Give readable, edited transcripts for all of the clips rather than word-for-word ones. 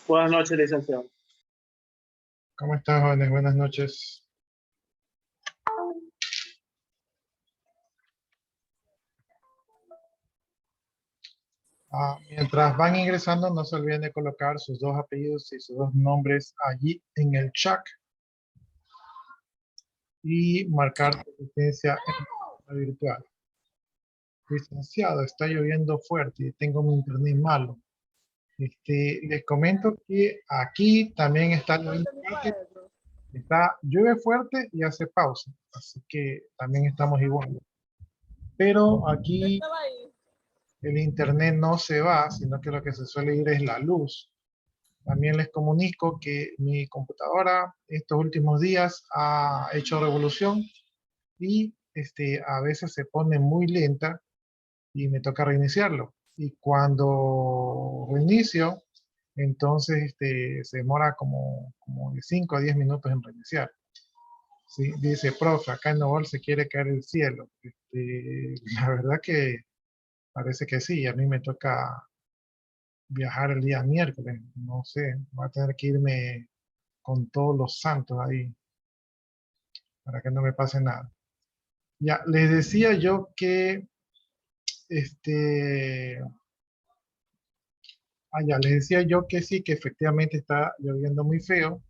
Buenas noches, licenciado. ¿Cómo estás, jóvenes? Buenas noches. Mientras van ingresando, no se olviden de colocar sus dos apellidos y sus dos nombres allí en el chat y marcar su asistencia en la virtual. Licenciado, está lloviendo fuerte y tengo mi internet malo. Les comento que aquí también está lloviendo fuerte. Llueve fuerte y hace pausa, así que también estamos igual. Pero aquí el internet no se va, sino que lo que se suele ir es la luz. También les comunico que mi computadora estos últimos días ha hecho revolución y a veces se pone muy lenta y me toca reiniciarlo. Y cuando reinicio, entonces se demora como de 5 a 10 minutos en reiniciar. ¿Sí? Dice, profe, acá en Novol se quiere caer el cielo. La verdad que parece que sí, a mí me toca viajar el día miércoles, no sé, voy a tener que irme con todos los santos ahí, para que no me pase nada. Ya, les decía yo que, les decía yo que sí, que efectivamente está lloviendo muy feo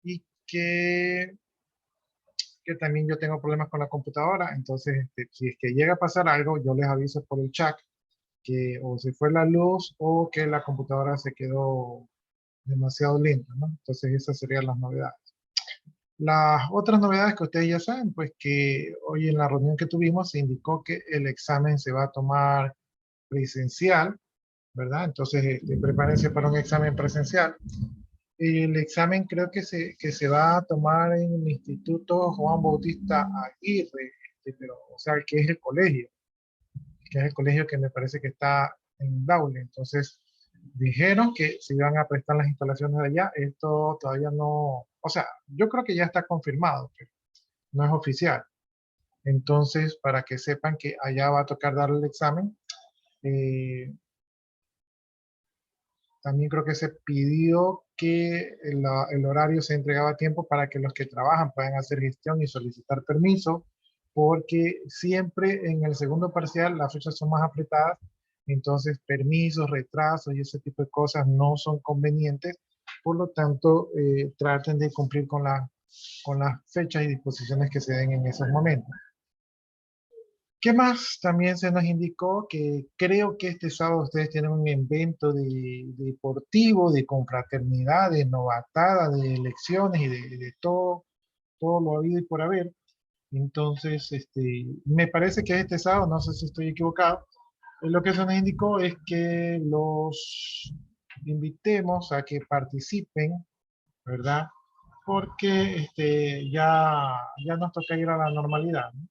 y que también yo tengo problemas con la computadora, entonces si es que llega a pasar algo, yo les aviso por el chat que o se fue la luz o que la computadora se quedó demasiado lenta, ¿no? Entonces esas serían las novedades. Las otras novedades que ustedes ya saben, pues que hoy en la reunión que tuvimos se indicó que el examen se va a tomar presencial, ¿verdad? Entonces, prepárense para un examen presencial. El examen creo que se va a tomar en el Instituto Juan Bautista Aguirre, pero, o sea, que es el colegio, que es el colegio que me parece que está en Daule. Entonces, dijeron que se iban a prestar las instalaciones de allá. Esto todavía no, o sea, yo creo que ya está confirmado, pero no es oficial. Entonces, para que sepan que allá va a tocar dar el examen, también creo que se pidió que el horario se entregaba a tiempo para que los que trabajan puedan hacer gestión y solicitar permiso, porque siempre en el segundo parcial las fechas son más apretadas, entonces permisos, retrasos y ese tipo de cosas no son convenientes, por lo tanto traten de cumplir con las fechas y disposiciones que se den en esos momentos. ¿Qué más? También se nos indicó que creo que este sábado ustedes tienen un evento deportivo, de confraternidad, de novatada, de elecciones y de todo lo habido y por haber. Entonces, me parece que este sábado, no sé si estoy equivocado, lo que se nos indicó es que los invitemos a que participen, ¿verdad? Porque ya nos toca ir a la normalidad, ¿no?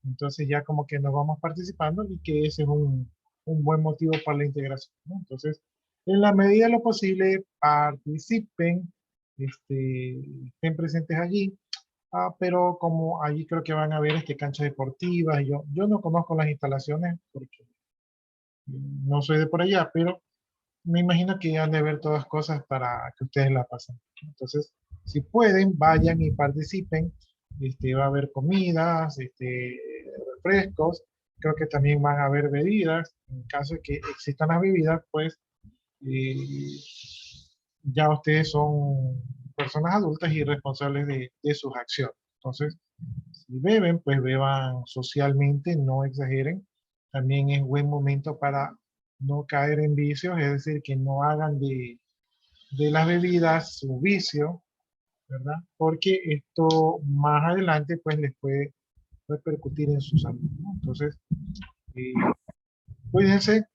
Entonces ya como que nos vamos participando y que ese es un buen motivo para la integración, ¿no? Entonces, en la medida de lo posible, participen, estén presentes allí, pero como allí creo que van a ver canchas deportivas, yo no conozco las instalaciones porque no soy de por allá, pero me imagino que han de ver todas cosas para que ustedes la pasen. Entonces, si pueden, vayan y participen. Va a haber comidas, refrescos. Creo que también van a haber bebidas. En caso de que existan las bebidas, pues eh, ya ustedes son personas adultas y responsables de sus acciones. Entonces, si beben, pues beban socialmente, no exageren. También es buen momento para no caer en vicios, es decir, que no hagan de las bebidas su vicio, ¿verdad? Porque esto más adelante pues les puede repercutir en su salud, ¿no? Entonces, eh, cuídense,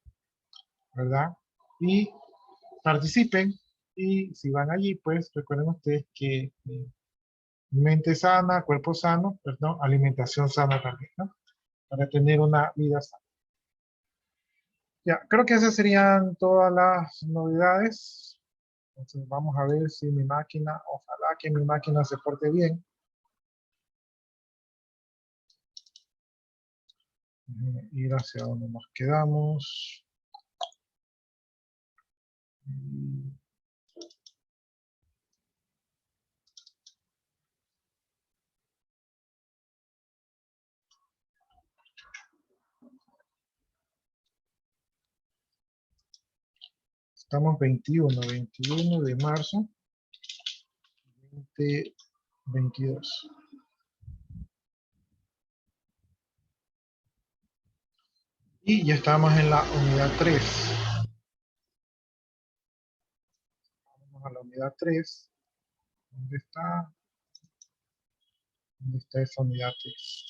¿verdad? Y participen y si van allí, pues recuerden ustedes que mente sana, cuerpo sano, perdón, alimentación sana también, ¿no? Para tener una vida sana. Ya, creo que esas serían todas las novedades. Entonces vamos a ver si mi máquina, ojalá que mi máquina se porte bien. Déjenme ir hacia donde nos quedamos. Estamos 21 de marzo 2022. Y ya estamos en la unidad 3. Vamos a la unidad 3. ¿Dónde está? ¿Dónde está esa unidad 3?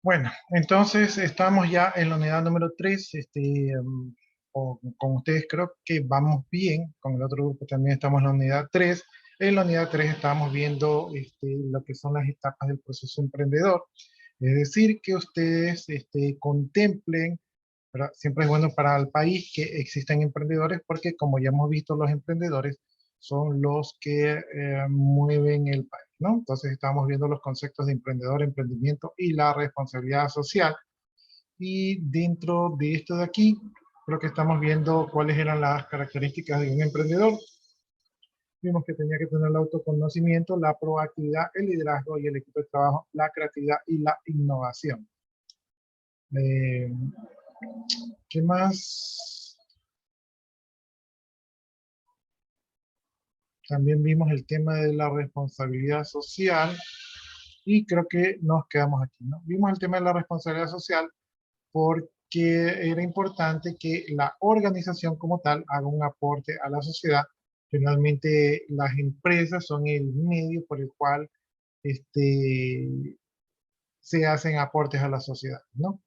Bueno, entonces estamos ya en la unidad número 3. Con ustedes creo que vamos bien. Con el otro grupo también estamos en la unidad 3. En la unidad 3 estamos viendo lo que son las etapas del proceso emprendedor. Es decir, que ustedes contemplen, ¿verdad? Siempre es bueno para el país que existan emprendedores porque, como ya hemos visto, los emprendedores son los que mueven el país, ¿no? Entonces estamos viendo los conceptos de emprendedor, emprendimiento y la responsabilidad social. Y dentro de esto de aquí, creo que estamos viendo cuáles eran las características de un emprendedor. Vimos que tenía que tener el autoconocimiento, la proactividad, el liderazgo y el equipo de trabajo, la creatividad y la innovación. Eh, ¿Qué más? También vimos el tema de la responsabilidad social y creo que nos quedamos aquí, ¿no? Vimos el tema de la responsabilidad social porque era importante que la organización como tal haga un aporte a la sociedad. Finalmente, las empresas son el medio por el cual se hacen aportes a la sociedad, ¿no?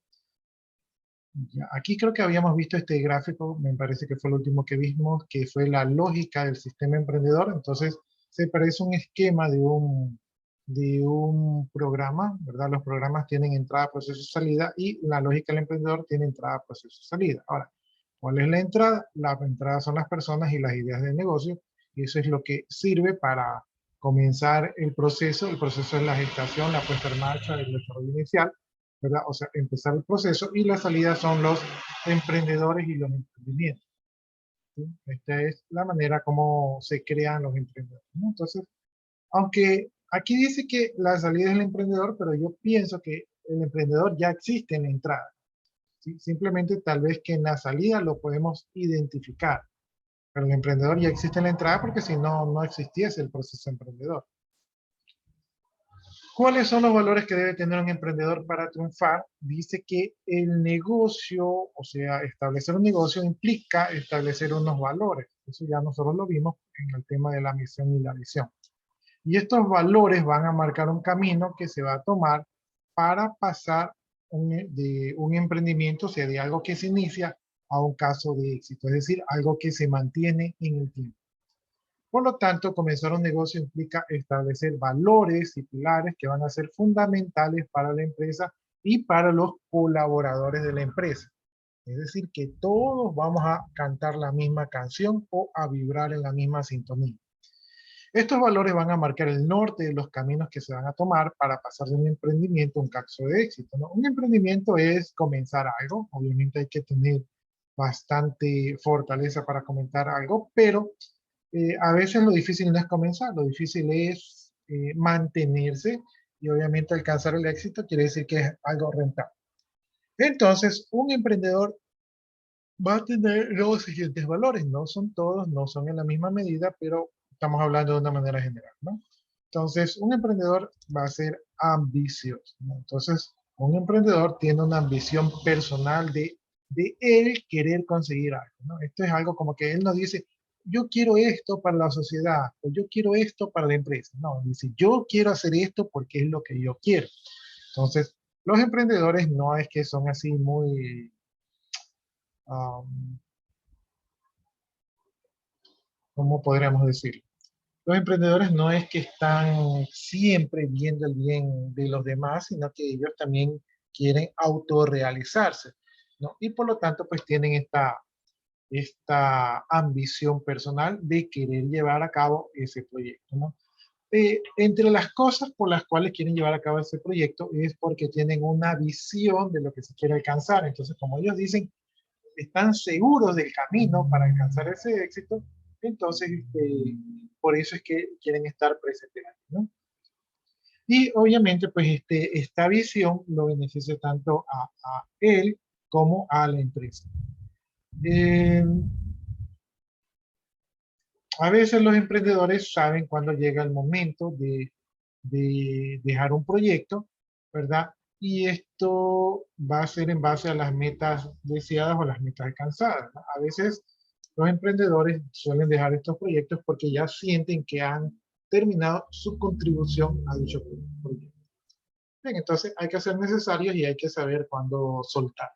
Ya, aquí creo que habíamos visto este gráfico, me parece que fue el último que vimos, que fue la lógica del sistema emprendedor. Entonces, se parece un esquema de un programa, ¿verdad? Los programas tienen entrada, proceso, salida, y la lógica del emprendedor tiene entrada, proceso, salida. Ahora, ¿cuál es la entrada? La entrada son las personas y las ideas de negocio, y eso es lo que sirve para comenzar el proceso. El proceso es la gestación, la puesta en marcha, el desarrollo inicial, ¿verdad? O sea, empezar el proceso, y la salida son los emprendedores y los emprendimientos, ¿sí? Esta es la manera como se crean los emprendedores, ¿no? Entonces, aunque aquí dice que la salida es el emprendedor, pero yo pienso que el emprendedor ya existe en la entrada, ¿sí? Simplemente tal vez que en la salida lo podemos identificar, pero el emprendedor ya existe en la entrada porque si no, no existiese el proceso emprendedor. ¿Cuáles son los valores que debe tener un emprendedor para triunfar? Dice que el negocio, o sea, establecer un negocio implica establecer unos valores. Eso ya nosotros lo vimos en el tema de la misión y la visión. Y estos valores van a marcar un camino que se va a tomar para pasar de un emprendimiento, o sea, de algo que se inicia a un caso de éxito, es decir, algo que se mantiene en el tiempo. Por lo tanto, comenzar un negocio implica establecer valores y pilares que van a ser fundamentales para la empresa y para los colaboradores de la empresa. Es decir, que todos vamos a cantar la misma canción o a vibrar en la misma sintonía. Estos valores van a marcar el norte de los caminos que se van a tomar para pasar de un emprendimiento a un caso de éxito, ¿no? Un emprendimiento es comenzar algo, obviamente hay que tener bastante fortaleza para comenzar algo, pero a veces lo difícil no es comenzar, lo difícil es mantenerse y obviamente alcanzar el éxito quiere decir que es algo rentable. Entonces, un emprendedor va a tener los siguientes valores. No son todos, no son en la misma medida, pero estamos hablando de una manera general, ¿no? Entonces, un emprendedor va a ser ambicioso, ¿no? Entonces, un emprendedor tiene una ambición personal de él querer conseguir algo, ¿no? Esto es algo como que él no dice, yo quiero esto para la sociedad, o yo quiero esto para la empresa. No, dice, yo quiero hacer esto porque es lo que yo quiero. Entonces, los emprendedores no es que son así muy... um, ¿cómo podríamos decir? Los emprendedores no es que están siempre viendo el bien de los demás, sino que ellos también quieren autorrealizarse, ¿no? Y por lo tanto, pues tienen esta ambición personal de querer llevar a cabo ese proyecto, ¿no? Entre las cosas por las cuales quieren llevar a cabo ese proyecto es porque tienen una visión de lo que se quiere alcanzar. Entonces, como ellos dicen, están seguros del camino para alcanzar ese éxito, entonces por eso es que quieren estar presentes ahí, ¿no? Y obviamente pues esta visión lo beneficia tanto a él como a la empresa. Eh, a veces los emprendedores saben cuando llega el momento de dejar un proyecto, ¿verdad? Y esto va a ser en base a las metas deseadas o las metas alcanzadas, ¿no? A veces los emprendedores suelen dejar estos proyectos porque ya sienten que han terminado su contribución a dicho proyecto. Bien, entonces hay que ser necesarios y hay que saber cuándo soltar.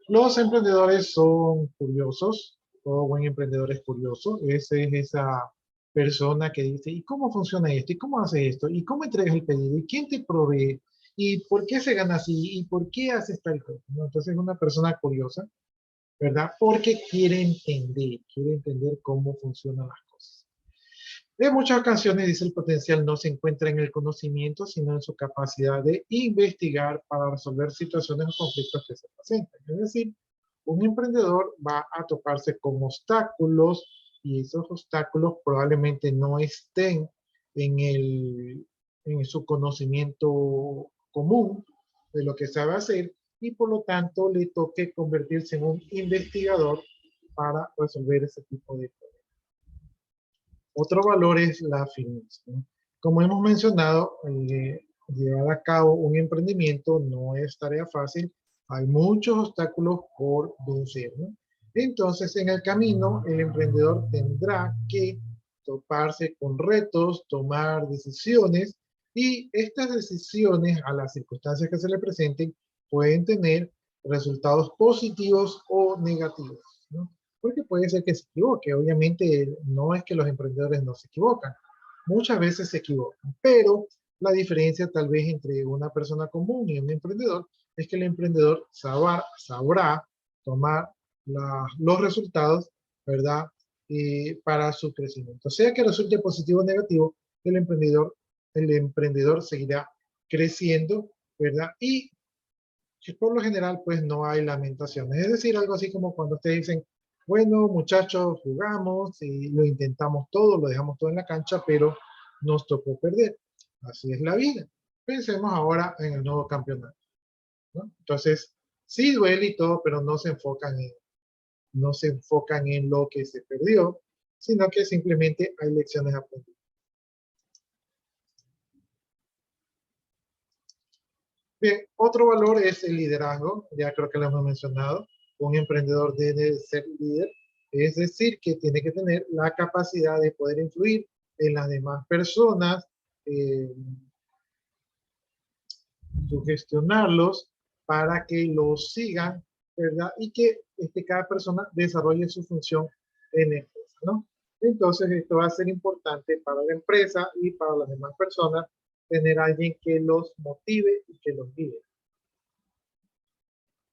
Los emprendedores son curiosos, todo buen emprendedor es curioso, esa es esa persona que dice, ¿y cómo funciona esto? ¿Y cómo hace esto? ¿Y cómo entregas el pedido? ¿Y quién te provee? ¿Y por qué se gana así? ¿Y por qué haces tal cosa? ¿No? Entonces es una persona curiosa, ¿verdad? Porque quiere entender cómo funcionan las cosas. En muchas ocasiones, dice, el potencial no se encuentra en el conocimiento, sino en su capacidad de investigar para resolver situaciones o conflictos que se presentan. Es decir, un emprendedor va a toparse con obstáculos y esos obstáculos probablemente no estén en su conocimiento común de lo que sabe hacer y por lo tanto le toque convertirse en un investigador para resolver ese tipo de problemas. Otro valor es la firmeza, ¿no? Como hemos mencionado, llevar a cabo un emprendimiento no es tarea fácil. Hay muchos obstáculos por vencer, ¿no? Entonces, en el camino, el emprendedor tendrá que toparse con retos, tomar decisiones y estas decisiones a las circunstancias que se le presenten pueden tener resultados positivos o negativos, ¿no? Porque puede ser que se equivoque. Obviamente no es que los emprendedores no se equivocan. Muchas veces se equivocan, pero la diferencia tal vez entre una persona común y un emprendedor es que el emprendedor sabrá tomar los resultados, ¿verdad? Para su crecimiento. Sea que resulte positivo o negativo, el emprendedor seguirá creciendo, ¿verdad? Y por lo general, pues no hay lamentaciones. Es decir, algo así como cuando ustedes dicen, bueno, muchachos, jugamos y lo intentamos todo, lo dejamos todo en la cancha, pero nos tocó perder. Así es la vida. Pensemos ahora en el nuevo campeonato, ¿no? Entonces, sí duele y todo, pero no se enfocan en lo que se perdió, sino que simplemente hay lecciones aprendidas. Bien, otro valor es el liderazgo, ya creo que lo hemos mencionado. Un emprendedor debe ser líder, es decir, que tiene que tener la capacidad de poder influir en las demás personas, eh, sugestionarlos para que los sigan, ¿verdad? Y que cada persona desarrolle su función en la empresa, ¿no? Entonces, esto va a ser importante para la empresa y para las demás personas, tener a alguien que los motive y que los guíe.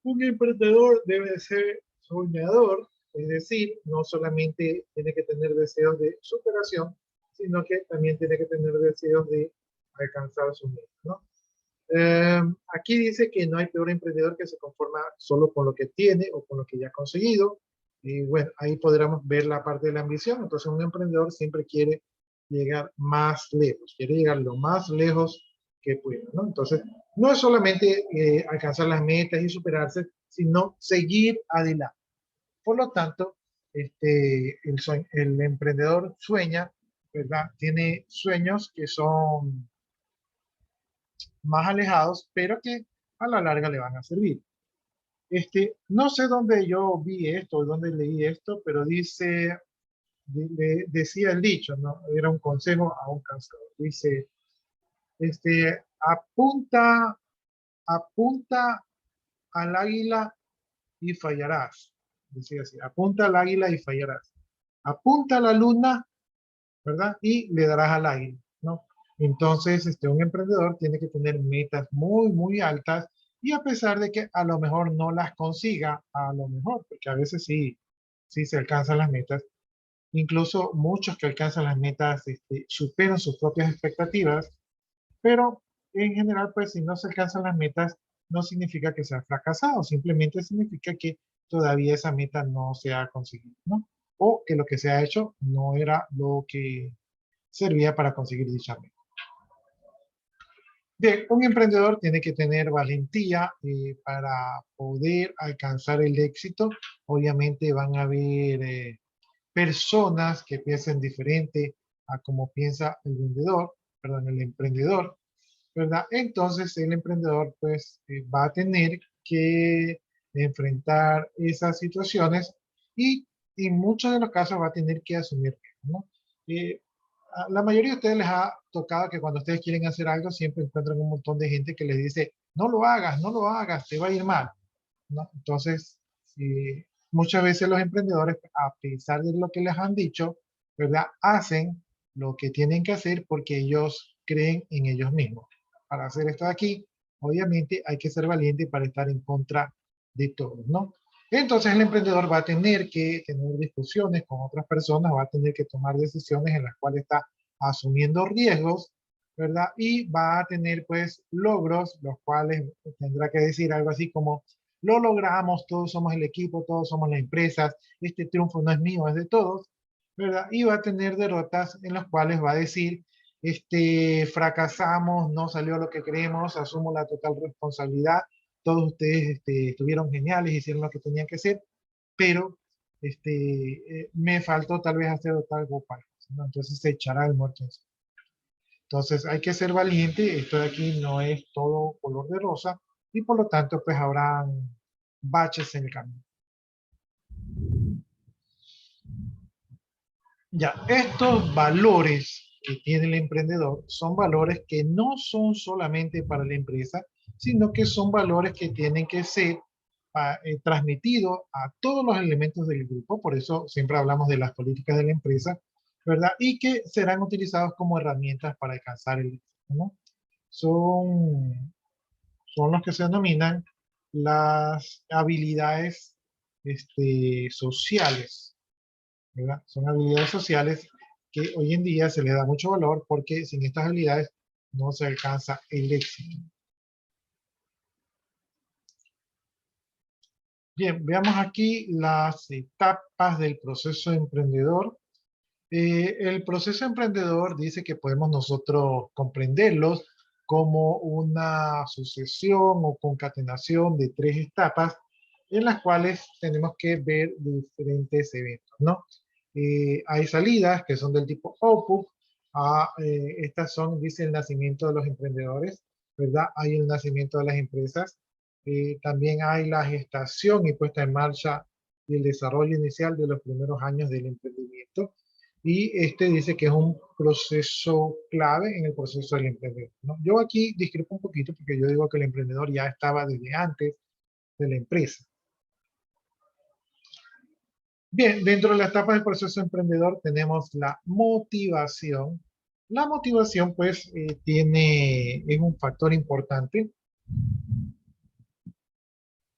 Un emprendedor debe ser soñador, es decir, no solamente tiene que tener deseos de superación, sino que también tiene que tener deseos de alcanzar sus metas, ¿no? Aquí dice que no hay peor emprendedor que se conforma solo con lo que tiene o con lo que ya ha conseguido. Y bueno, ahí podríamos ver la parte de la ambición. Entonces un emprendedor siempre quiere llegar más lejos, quiere llegar lo más lejos que pueda, ¿no? Entonces, no es solamente alcanzar las metas y superarse, sino seguir adelante. Por lo tanto, el emprendedor sueña, ¿verdad? Tiene sueños que son más alejados, pero que a la larga le van a servir. No sé dónde yo vi esto, dónde leí esto, pero dice, decía el dicho, ¿no? Era un consejo a un cansador. Dice, apunta, apunta al águila y fallarás. Decía así, apunta al águila y fallarás. Apunta a la luna, ¿verdad? Y le darás al águila, ¿no? Entonces, un emprendedor tiene que tener metas muy, muy altas y a pesar de que a lo mejor no las consiga, a lo mejor, porque a veces sí, sí se alcanzan las metas, incluso muchos que alcanzan las metas superan sus propias expectativas, pero en general, pues si no se alcanzan las metas, no significa que sea fracasado, simplemente significa que todavía esa meta no se ha conseguido, ¿no? O que lo que se ha hecho no era lo que servía para conseguir dicha meta. Bien, un emprendedor tiene que tener valentía para poder alcanzar el éxito. Obviamente van a haber personas que piensen diferente a como piensa el vendedor, perdón, el emprendedor, ¿verdad? Entonces el emprendedor pues va a tener que enfrentar esas situaciones y en muchos de los casos va a tener que asumir, ¿no? A la mayoría de ustedes les ha tocado que cuando ustedes quieren hacer algo siempre encuentran un montón de gente que les dice, no lo hagas, no lo hagas, te va a ir mal, ¿no? Entonces, muchas veces los emprendedores, a pesar de lo que les han dicho, ¿verdad? Hacen lo que tienen que hacer porque ellos creen en ellos mismos. Para hacer esto de aquí, obviamente hay que ser valiente para estar en contra de todos, ¿no? Entonces el emprendedor va a tener que tener discusiones con otras personas, va a tener que tomar decisiones en las cuales está asumiendo riesgos, ¿verdad? Y va a tener pues logros, los cuales tendrá que decir algo así como, lo logramos, todos somos el equipo, todos somos las empresas, este triunfo no es mío, es de todos, ¿verdad? Y va a tener derrotas en las cuales va a decir, fracasamos, no salió lo que queremos, asumo la total responsabilidad, todos ustedes estuvieron geniales, hicieron lo que tenían que hacer, pero me faltó tal vez hacer algo para eso, ¿no? Entonces se echará el muerto en sí. Entonces hay que ser valiente, esto de aquí no es todo color de rosa y por lo tanto pues habrán baches en el camino. Ya, estos valores que tiene el emprendedor son valores que no son solamente para la empresa, sino que son valores que tienen que ser transmitidos a todos los elementos del grupo, por eso siempre hablamos de las políticas de la empresa, ¿verdad? Y que serán utilizados como herramientas para alcanzar el éxito, ¿no? Son, son los que se denominan las habilidades sociales, ¿verdad? Son habilidades sociales que hoy en día se les da mucho valor porque sin estas habilidades no se alcanza el éxito. Bien, veamos aquí las etapas del proceso emprendedor. El proceso emprendedor dice que podemos nosotros comprenderlos como una sucesión o concatenación de tres etapas en las cuales tenemos que ver diferentes eventos, ¿no? Hay salidas que son del tipo output, estas son, dice, el nacimiento de los emprendedores, ¿verdad? Hay el nacimiento de las empresas, también hay la gestación y puesta en marcha y el desarrollo inicial de los primeros años del emprendimiento. Y dice que es un proceso clave en el proceso del emprendedor, ¿no? Yo aquí discrepo un poquito porque yo digo que el emprendedor ya estaba desde antes de la empresa. Bien, dentro de la etapa del proceso emprendedor tenemos la motivación. La motivación, pues, es un factor importante,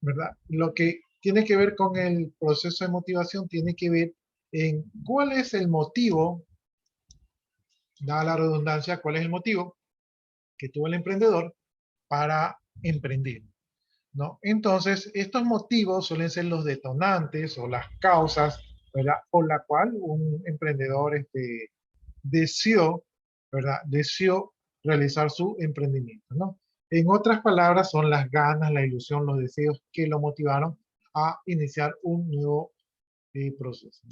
¿verdad? Lo que tiene que ver con el proceso de motivación tiene que ver en cuál es el motivo dada la redundancia, ¿cuál es el motivo que tuvo el emprendedor para emprender? ¿No? Entonces, estos motivos suelen ser los detonantes o las causas, ¿verdad? Por la cual un emprendedor deseó, ¿verdad? Deseó realizar su emprendimiento, ¿no? En otras palabras, son las ganas, la ilusión, los deseos que lo motivaron a iniciar un nuevo proceso.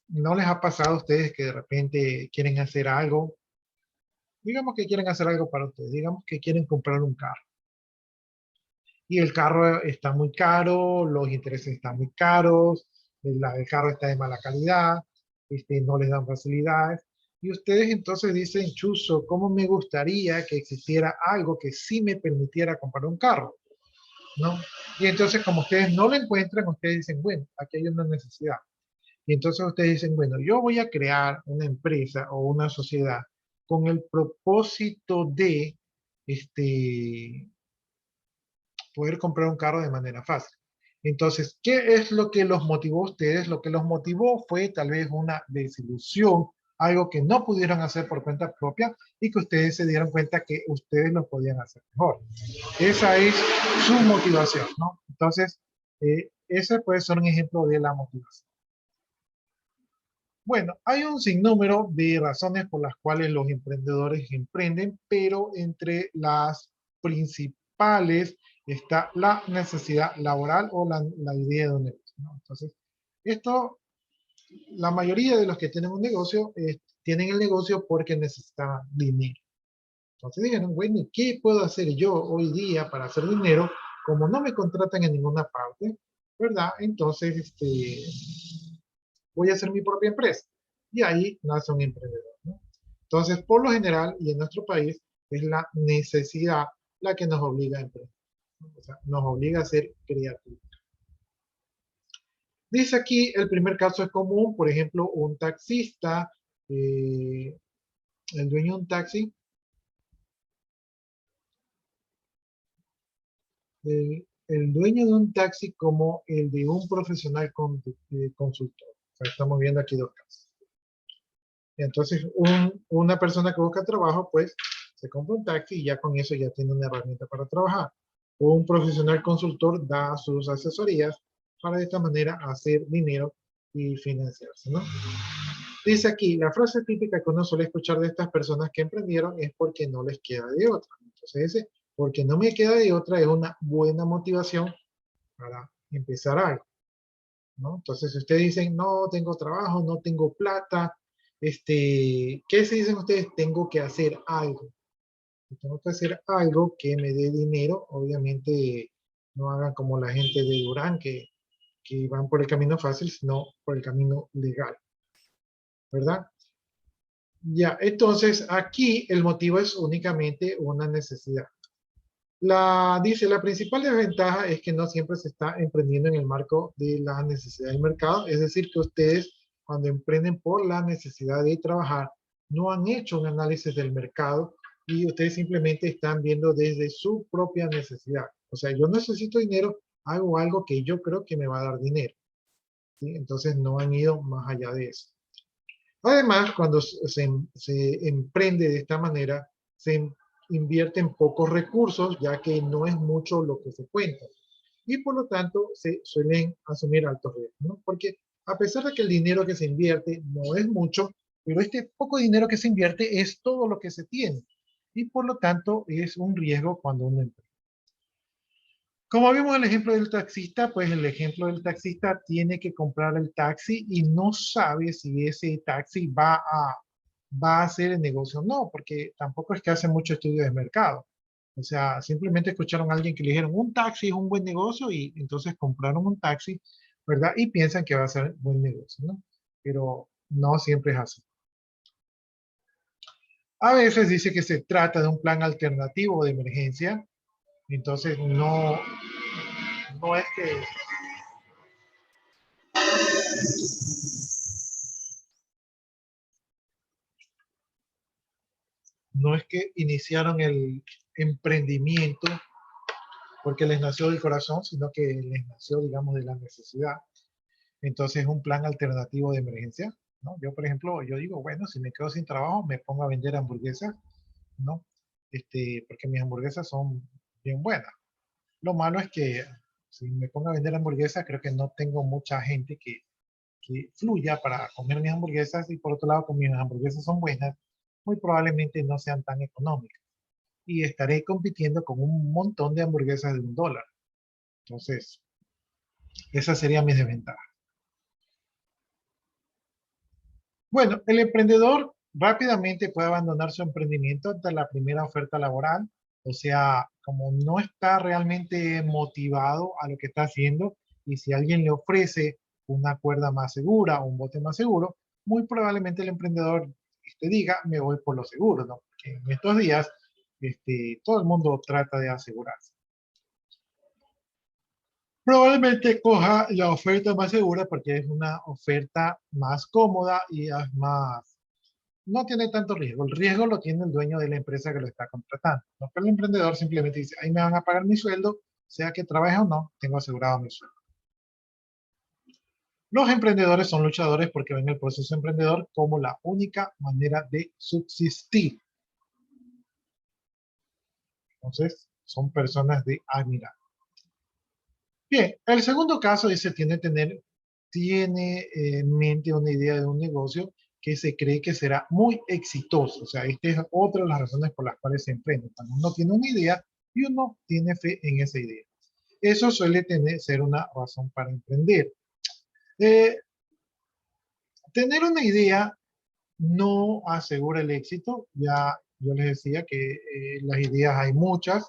¿No les ha pasado a ustedes que de repente quieren hacer algo? Digamos que quieren hacer algo para ustedes, digamos que quieren comprar un carro. Y el carro está muy caro, los intereses están muy caros, el carro está de mala calidad, no les dan facilidades. Y ustedes entonces dicen, chuzo, ¿cómo me gustaría que existiera algo que sí me permitiera comprar un carro? ¿No? Y entonces como ustedes no lo encuentran, ustedes dicen, bueno, aquí hay una necesidad. Y entonces ustedes dicen, bueno, yo voy a crear una empresa o una sociedad con el propósito de este, poder comprar un carro de manera fácil. Entonces, ¿qué es lo que los motivó a ustedes? Lo que los motivó fue tal vez una desilusión, algo que no pudieron hacer por cuenta propia y que ustedes se dieron cuenta que ustedes lo podían hacer mejor. Esa es su motivación, ¿no? Entonces, ese puede ser un ejemplo de la motivación. Bueno, hay un sinnúmero de razones por las cuales los emprendedores emprenden, pero entre las principales está la necesidad laboral o la idea de un negocio, ¿no? Entonces, esto, la mayoría de los que tienen un negocio, tienen el negocio porque necesitan dinero. Entonces dijeron, bueno, ¿qué puedo hacer yo hoy día para hacer dinero? Como no me contratan en ninguna parte, ¿verdad? Entonces, voy a hacer mi propia empresa. Y ahí nace un emprendedor, ¿no? Entonces, por lo general, y en nuestro país, es la necesidad la que nos obliga a emprender, ¿no? O sea, nos obliga a ser creativos. Dice aquí, el primer caso es común, por ejemplo, un taxista, el dueño de un taxi, el dueño de un taxi como el de un profesional consultor. O sea, estamos viendo aquí dos casos. Entonces, una persona que busca trabajo, pues, se compra un taxi y ya con eso ya tiene una herramienta para trabajar. O un profesional consultor da sus asesorías para de esta manera hacer dinero y financiarse, ¿no? Dice aquí, la frase típica que uno suele escuchar de estas personas que emprendieron es porque no les queda de otra. Entonces, ese, porque no me queda de otra es una buena motivación para empezar algo, ¿no? Entonces, si ustedes dicen, no tengo trabajo, no tengo plata, ¿qué se dicen ustedes? Tengo que hacer algo. Tengo que hacer algo que me dé dinero. Obviamente, no hagan como la gente de Durán, que van por el camino fácil, sino por el camino legal, ¿verdad? Ya, entonces aquí el motivo es únicamente una necesidad. Dice, la principal desventaja es que no siempre se está emprendiendo en el marco de la necesidad del mercado, es decir, que ustedes cuando emprenden por la necesidad de trabajar, no han hecho un análisis del mercado y ustedes simplemente están viendo desde su propia necesidad. O sea, yo necesito dinero, hago algo que yo creo que me va a dar dinero, ¿sí? Entonces no han ido más allá de eso. Además, cuando se emprende de esta manera, se invierten pocos recursos, ya que no es mucho lo que se cuenta. Y por lo tanto, se suelen asumir altos riesgos, ¿no? Porque a pesar de que el dinero que se invierte no es mucho, pero este poco dinero que se invierte es todo lo que se tiene. Y por lo tanto, es un riesgo cuando uno emprende. Como vimos el ejemplo del taxista, pues el ejemplo del taxista tiene que comprar el taxi y no sabe si ese taxi va a hacer el negocio o no, porque tampoco es que hace mucho estudio de mercado. O sea, simplemente escucharon a alguien que le dijeron un taxi es un buen negocio y entonces compraron un taxi, ¿verdad? Y piensan que va a ser buen negocio, ¿no? Pero no siempre es así. A veces dice que se trata de un plan alternativo de emergencia, entonces no es que no es que iniciaron el emprendimiento porque les nació del corazón, sino que les nació, digamos, de la necesidad. Entonces es un plan alternativo de emergencia. ¿no? Yo, por ejemplo, yo digo, bueno, si me quedo sin trabajo, me pongo a vender hamburguesas, ¿no? Porque mis hamburguesas son bien buenas. Lo malo es que si me pongo a vender hamburguesas, creo que no tengo mucha gente que fluya para comer mis hamburguesas, y por otro lado, como mis hamburguesas son buenas, muy probablemente no sean tan económicas. Y estaré compitiendo con un montón de hamburguesas de $1. Entonces, esa sería mi desventaja. Bueno, el emprendedor rápidamente puede abandonar su emprendimiento ante la primera oferta laboral. O sea, como no está realmente motivado a lo que está haciendo, y si alguien le ofrece una cuerda más segura o un bote más seguro, muy probablemente el emprendedor diga, me voy por lo seguro, ¿no? Porque en estos días todo el mundo trata de asegurarse. Probablemente coja la oferta más segura porque es una oferta más cómoda y es más, no tiene tanto riesgo. El riesgo lo tiene el dueño de la empresa que lo está contratando, ¿no? Pero el emprendedor simplemente dice, ahí me van a pagar mi sueldo, sea que trabaje o no, tengo asegurado mi sueldo. Los emprendedores son luchadores porque ven el proceso emprendedor como la única manera de subsistir. Entonces, son personas de admirar. Bien, el segundo caso dice, tiene en mente una idea de un negocio que se cree que será muy exitoso. O sea, esta es otra de las razones por las cuales se emprende. Cuando uno tiene una idea y uno tiene fe en esa idea. Eso suele ser una razón para emprender. Eh, Tener una idea no asegura el éxito. Ya yo les decía que las ideas hay muchas,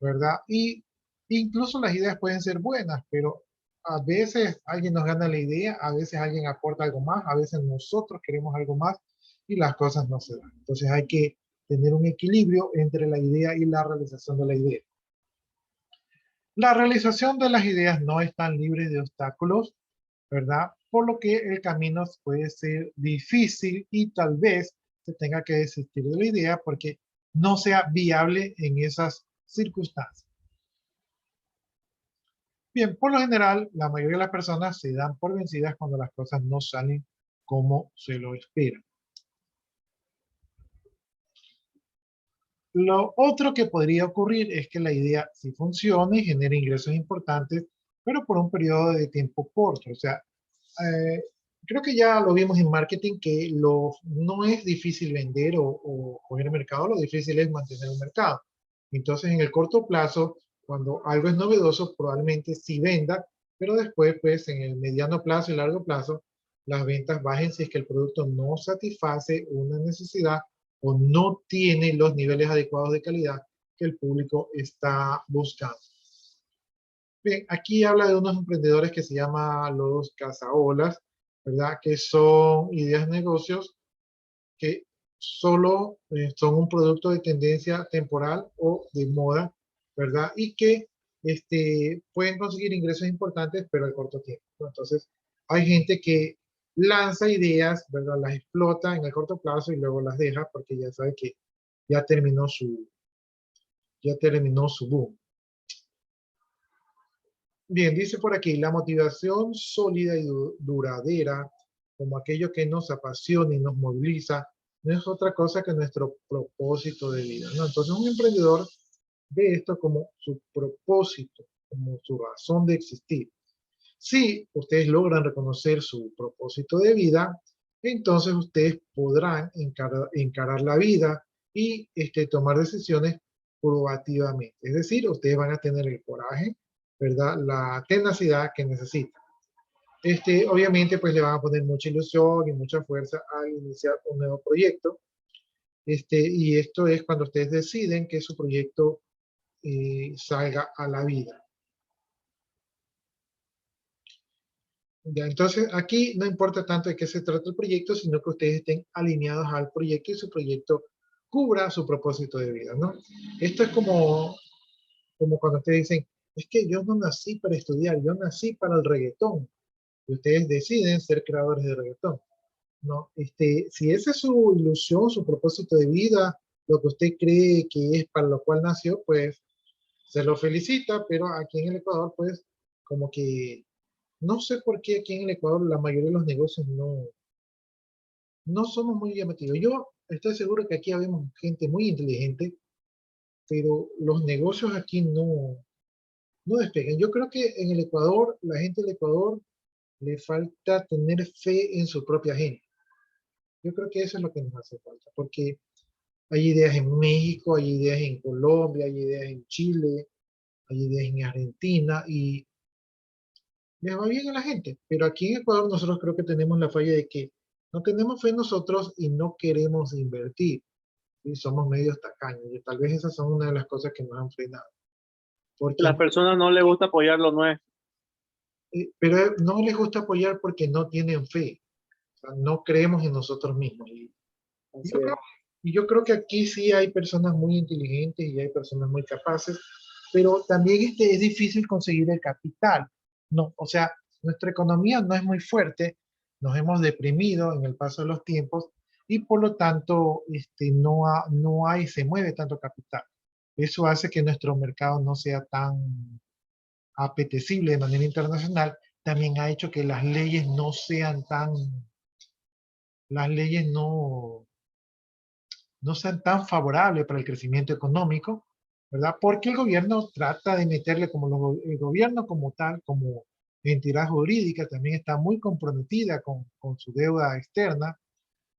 ¿verdad? Y incluso las ideas pueden ser buenas, pero a veces alguien nos gana la idea, a veces alguien aporta algo más, a veces nosotros queremos algo más y las cosas no se dan. Entonces hay que tener un equilibrio entre la idea y la realización de la idea. La realización de las ideas no es tan libre de obstáculos, ¿verdad? Por lo que el camino puede ser difícil y tal vez se tenga que desistir de la idea porque no sea viable en esas circunstancias. Bien, por lo general, la mayoría de las personas se dan por vencidas cuando las cosas no salen como se lo espera. Lo otro que podría ocurrir es que la idea sí funcione y genere ingresos importantes, pero por un periodo de tiempo corto. O sea, eh, creo que ya lo vimos en marketing que no es difícil vender o coger mercado, lo difícil es mantener un mercado. Entonces, en el corto plazo, cuando algo es novedoso, probablemente sí venda, pero después, pues, en el mediano plazo y largo plazo, las ventas bajen si es que el producto no satisface una necesidad o no tiene los niveles adecuados de calidad que el público está buscando. Bien, aquí habla de unos emprendedores que se llaman los cazaolas, ¿verdad? Que son ideas de negocios que solo son un producto de tendencia temporal o de moda, ¿verdad? Y que pueden conseguir ingresos importantes, pero al corto tiempo, ¿no? Entonces, hay gente que lanza ideas, ¿verdad? Las explota en el corto plazo y luego las deja porque ya sabe que ya terminó ya terminó su boom. Bien, dice por aquí, la motivación sólida y duradera, como aquello que nos apasiona y nos moviliza, no es otra cosa que nuestro propósito de vida, ¿no? Entonces un emprendedor ve esto como su propósito, como su razón de existir. Si ustedes logran reconocer su propósito de vida, entonces ustedes podrán encarar la vida y tomar decisiones proactivamente. Es decir, ustedes van a tener el coraje, ¿verdad? La tenacidad que necesitan. Obviamente, pues le van a poner mucha ilusión y mucha fuerza al iniciar un nuevo proyecto. Y esto es cuando ustedes deciden que su proyecto salga a la vida. Ya, entonces, aquí no importa tanto de qué se trata el proyecto, sino que ustedes estén alineados al proyecto y su proyecto cubra su propósito de vida, ¿no? Esto es como cuando ustedes dicen, es que yo no nací para estudiar, yo nací para el reggaetón. Y ustedes deciden ser creadores de reggaetón, ¿no? Si esa es su ilusión, su propósito de vida, lo que usted cree que es para lo cual nació, pues se lo felicita, pero aquí en el Ecuador, pues, como que no sé por qué aquí en el Ecuador la mayoría de los negocios no somos muy llamativos. Yo estoy seguro que aquí habemos gente muy inteligente, pero los negocios aquí no despegan. Yo creo que en el Ecuador, la gente del Ecuador le falta tener fe en su propia gente. Yo creo que eso es lo que nos hace falta, porque hay ideas en México, hay ideas en Colombia, hay ideas en Chile, hay ideas en Argentina y les va bien a la gente. Pero aquí en Ecuador nosotros creo que tenemos la falla de que no tenemos fe en nosotros y no queremos invertir. Y somos medios tacaños. Y tal vez esas son una de las cosas que nos han frenado. A Porque, las personas no les gusta apoyar lo nuestro. pero no les gusta apoyar porque no tienen fe. O sea, no creemos en nosotros mismos. Así Yo creo, es. y yo creo que aquí sí hay personas muy inteligentes y hay personas muy capaces, pero también es difícil conseguir el capital. No, o sea, nuestra economía no es muy fuerte, nos hemos deprimido en el paso de los tiempos y por lo tanto no hay, se mueve tanto capital. Eso hace que nuestro mercado no sea tan apetecible de manera internacional. También ha hecho que las leyes no sean tan, las leyes no sean tan favorables para el crecimiento económico, ¿verdad? Porque el gobierno trata de meterle como el gobierno como tal, como entidad jurídica, también está muy comprometida con su deuda externa,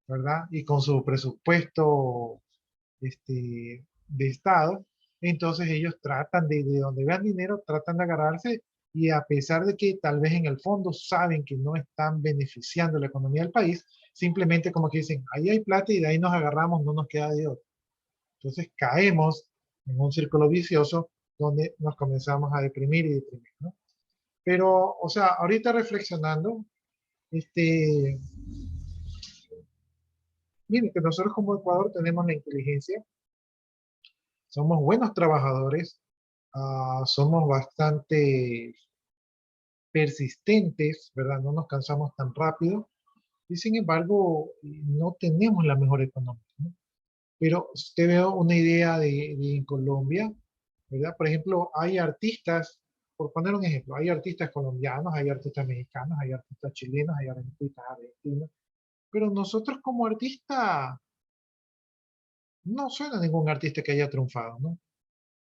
¿verdad? Y con su presupuesto de Estado. Entonces ellos tratan de donde vean dinero, tratan de agarrarse y a pesar de que tal vez en el fondo saben que no están beneficiando la economía del país, simplemente como que dicen, ahí hay plata y de ahí nos agarramos, no nos queda de otro. Entonces caemos en un círculo vicioso donde nos comenzamos a deprimir y deprimir, ¿no? Pero, o sea, ahorita reflexionando, este, miren que nosotros como Ecuador tenemos la inteligencia, somos buenos trabajadores, somos bastante persistentes, ¿verdad? No nos cansamos tan rápido y sin embargo no tenemos la mejor economía, ¿no? Pero te veo una idea de en Colombia, ¿verdad? Por ejemplo, hay artistas, por poner un ejemplo, hay artistas colombianos, hay artistas mexicanos, hay artistas chilenos, hay artistas argentinos, pero nosotros como artistas no suena ningún artista que haya triunfado, ¿no?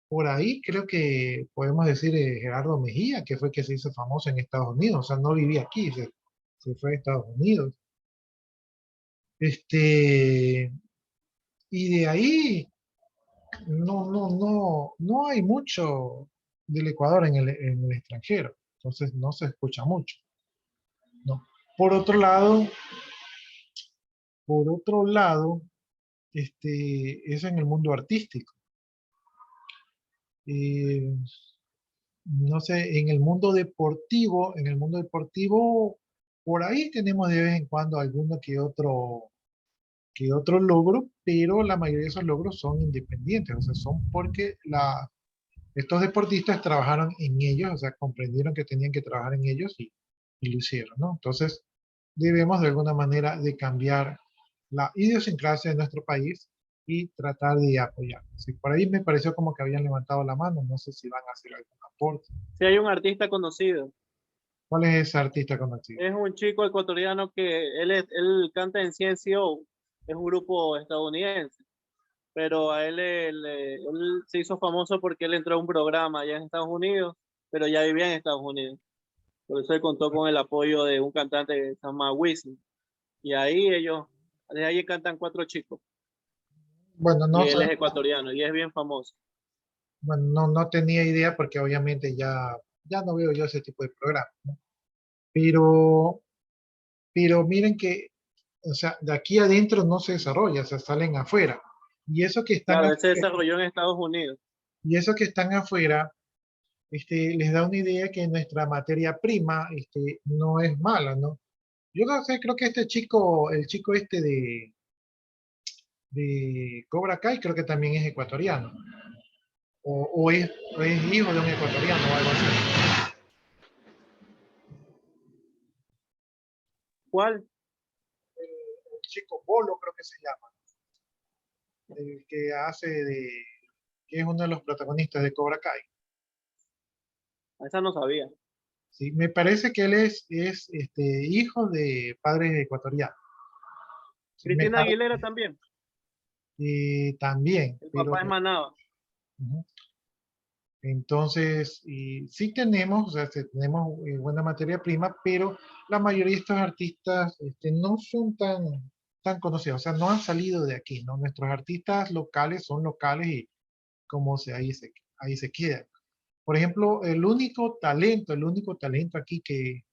Por ahí creo que podemos decir Gerardo Mejía, que fue que se hizo famoso en Estados Unidos, o sea, no vivía aquí, se fue a Estados Unidos. Este, y de ahí no hay mucho del Ecuador en el extranjero, entonces no se escucha mucho, ¿no? Por otro lado, por otro lado, es en el mundo artístico. Eh, no sé, en el mundo deportivo, por ahí tenemos de vez en cuando alguno que otro logro, pero la mayoría de esos logros son independientes, o sea, son porque estos deportistas trabajaron en ellos, o sea, comprendieron que tenían que trabajar en ellos y lo hicieron, ¿no? Entonces, debemos de alguna manera de cambiar la idiosincrasia de nuestro país y tratar de apoyarnos. Y por ahí me pareció como que habían levantado la mano, no sé si van a hacer algún aporte. Si hay un artista conocido, ¿Cuál es ese artista conocido? es un chico ecuatoriano que él canta en CNCO, es un grupo estadounidense, pero a él se hizo famoso porque él entró a un programa allá en Estados Unidos, pero ya vivía en Estados Unidos. Por eso él contó con el apoyo de un cantante que se llama Wisin. Y ahí de ahí cantan cuatro chicos. Bueno, Y él es ecuatoriano y es bien famoso. bueno, no tenía idea porque obviamente ya no veo yo ese tipo de programas, ¿no? Pero, pero miren que, o sea, de aquí adentro no se desarrolla, o sea, salen afuera. Y eso que están Claro, él se afuera, desarrolló en Estados Unidos. y eso que están afuera, les da una idea que nuestra materia prima, no es mala, ¿no? Yo no sé, creo que este chico, el chico de Cobra Kai, creo que también es ecuatoriano, o es hijo de un ecuatoriano o algo así. ¿Cuál? El chico Bolo creo que se llama, el que que es uno de los protagonistas de Cobra Kai. Esa no sabía. Sí, me parece que él es hijo de padres ecuatorianos. Cristina Aguilera también. También, El pero papá es Manaba. ujú. Entonces, sí tenemos, o sea, tenemos buena materia prima, pero la mayoría de estos artistas no son tan conocidos, o sea, no han salido de aquí, ¿no? Nuestros artistas locales son locales y como se, ahí se quedan. Por ejemplo, el único talento aquí que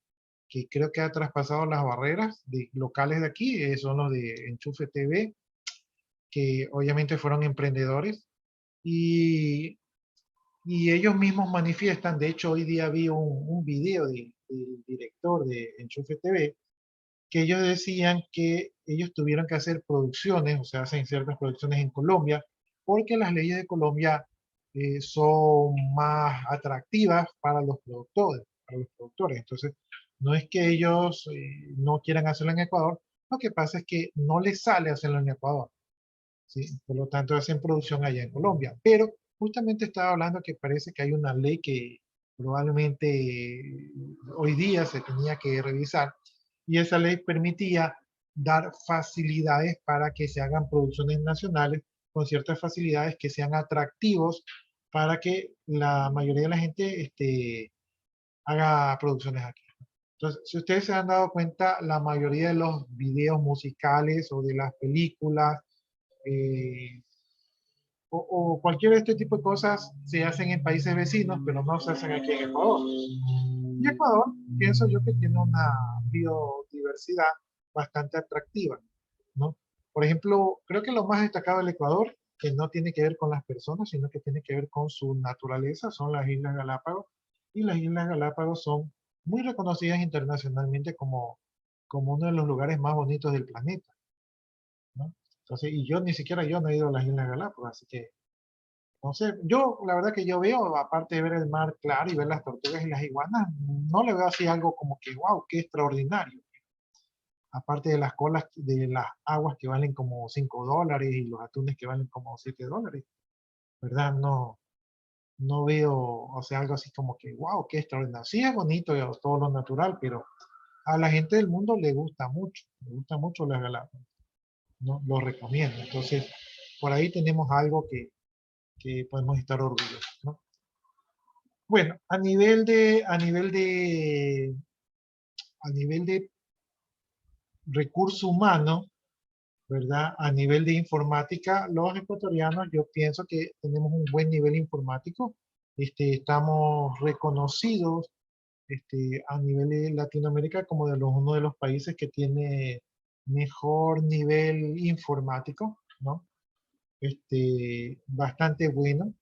creo que ha traspasado las barreras locales de aquí son los de Enchufe TV, que obviamente fueron emprendedores y y ellos mismos manifiestan, de hecho hoy día vi un video del director de Enchufe TV, que ellos decían que ellos tuvieron que hacer producciones, o sea, hacen ciertas producciones en Colombia, porque las leyes de Colombia son más atractivas para los productores, Entonces, no es que ellos no quieran hacerlo en Ecuador, lo que pasa es que no les sale hacerlo en Ecuador. ¿Sí? Por lo tanto, hacen producción allá en Colombia. Pero justamente estaba hablando que parece que hay una ley que probablemente hoy día se tenía que revisar y esa ley permitía dar facilidades para que se hagan producciones nacionales con ciertas facilidades que sean atractivos para que la mayoría de la gente haga producciones aquí. Entonces, si ustedes se han dado cuenta, la mayoría de los videos musicales o de las películas eh, o cualquier de este tipo de cosas se hacen en países vecinos, pero no se hacen aquí en Ecuador. Y Ecuador, pienso yo que tiene una biodiversidad bastante atractiva, ¿no? Por ejemplo, creo que lo más destacado del Ecuador, que no tiene que ver con las personas, sino que tiene que ver con su naturaleza, son las Islas Galápagos. Y las Islas Galápagos son muy reconocidas internacionalmente como uno de los lugares más bonitos del planeta, ¿no? Entonces, y yo ni siquiera yo no he ido a las Islas Galápagos, así que no sé, yo la verdad que yo veo, aparte de ver el mar claro y ver las tortugas y las iguanas, no le veo así algo como que, wow, qué extraordinario. Aparte de las colas de las aguas que valen como $5 y los atunes que valen como $7, ¿verdad? No, no veo, o sea, algo así como que, wow, qué extraordinario. Sí es bonito todo lo natural, pero a la gente del mundo le gusta mucho las Galápagos, ¿no? Lo recomiendo. Entonces, por ahí tenemos algo que podemos estar orgullosos, ¿no? Bueno, a nivel de recurso humano, ¿verdad? A nivel de informática, los ecuatorianos, yo pienso que tenemos un buen nivel informático. Estamos reconocidos a nivel de Latinoamérica como uno de los países que tiene mejor nivel informático, ¿no? Bastante bueno,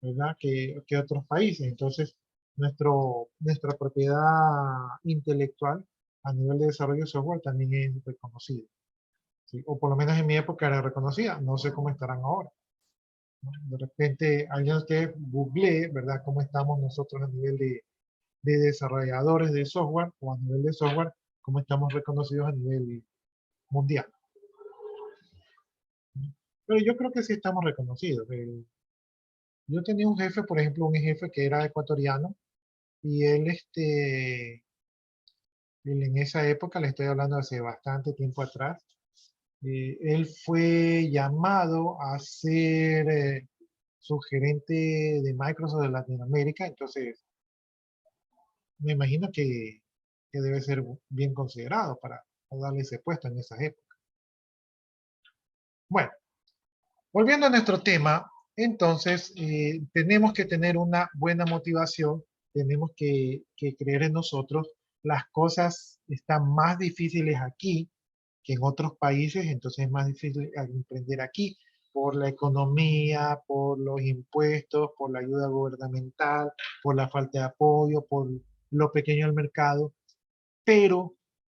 ¿verdad? Que otros países. Entonces, nuestra propiedad intelectual a nivel de desarrollo de software también es reconocida. ¿Sí? O por lo menos en mi época era reconocida. No sé cómo estarán ahora, ¿no? De repente, alguien de ustedes googlee, ¿verdad? Cómo estamos nosotros a nivel de desarrolladores de software o a nivel de software, cómo estamos reconocidos a nivel mundial. Pero yo creo que sí estamos reconocidos. Yo tenía un jefe, por ejemplo, un jefe que era ecuatoriano y él en esa época, le estoy hablando hace bastante tiempo atrás, él fue llamado a ser su gerente de Microsoft de Latinoamérica, entonces me imagino que debe ser bien considerado para darle ese puesto en esa época. Bueno, volviendo a nuestro tema, entonces tenemos que tener una buena motivación, tenemos que creer en nosotros. Las cosas están más difíciles aquí que en otros países, entonces es más difícil emprender aquí por la economía, por los impuestos, por la ayuda gubernamental, por la falta de apoyo, por lo pequeño del mercado, pero,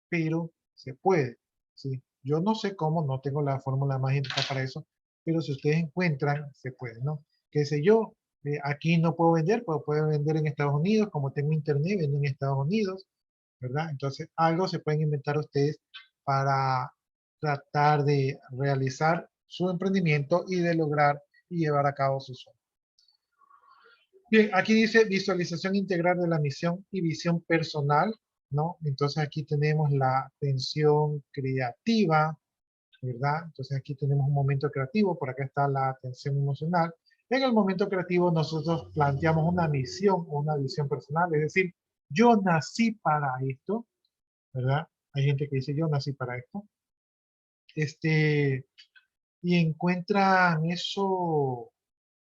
pero se puede, ¿sí? Yo no sé cómo, no tengo la fórmula mágica para eso, pero si ustedes encuentran, se puede, ¿no? Qué sé yo, aquí no puedo vender, pero puedo vender en Estados Unidos, como tengo internet, vendo en Estados Unidos, ¿verdad? Entonces, algo se pueden inventar ustedes para tratar de realizar su emprendimiento y de lograr y llevar a cabo su sueño. Bien, aquí dice visualización integral de la misión y visión personal, ¿no? Entonces aquí tenemos la tensión creativa, ¿verdad? Entonces aquí tenemos un momento creativo, por acá está la atención emocional. En el momento creativo nosotros planteamos una misión o una visión personal, es decir, yo nací para esto, ¿verdad? Hay gente que dice yo nací para esto. Y encuentran eso,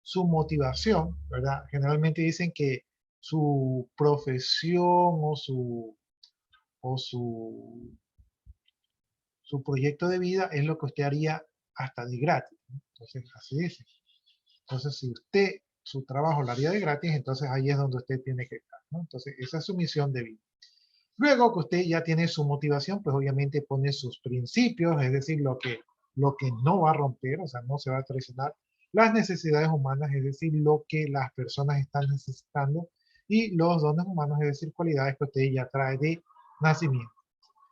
su motivación, ¿verdad? Generalmente dicen que su profesión o su proyecto de vida es lo que usted haría hasta de gratis, ¿no? Entonces, así dice. Entonces, si usted su trabajo lo haría de gratis, entonces ahí es donde usted tiene que estar, ¿no? Entonces, esa es su misión de vida. Luego que usted ya tiene su motivación, pues obviamente pone sus principios, es decir, lo que no va a romper, o sea, no se va a traicionar, las necesidades humanas, es decir, lo que las personas están necesitando, y los dones humanos, es decir, cualidades que usted ya trae de nacimiento.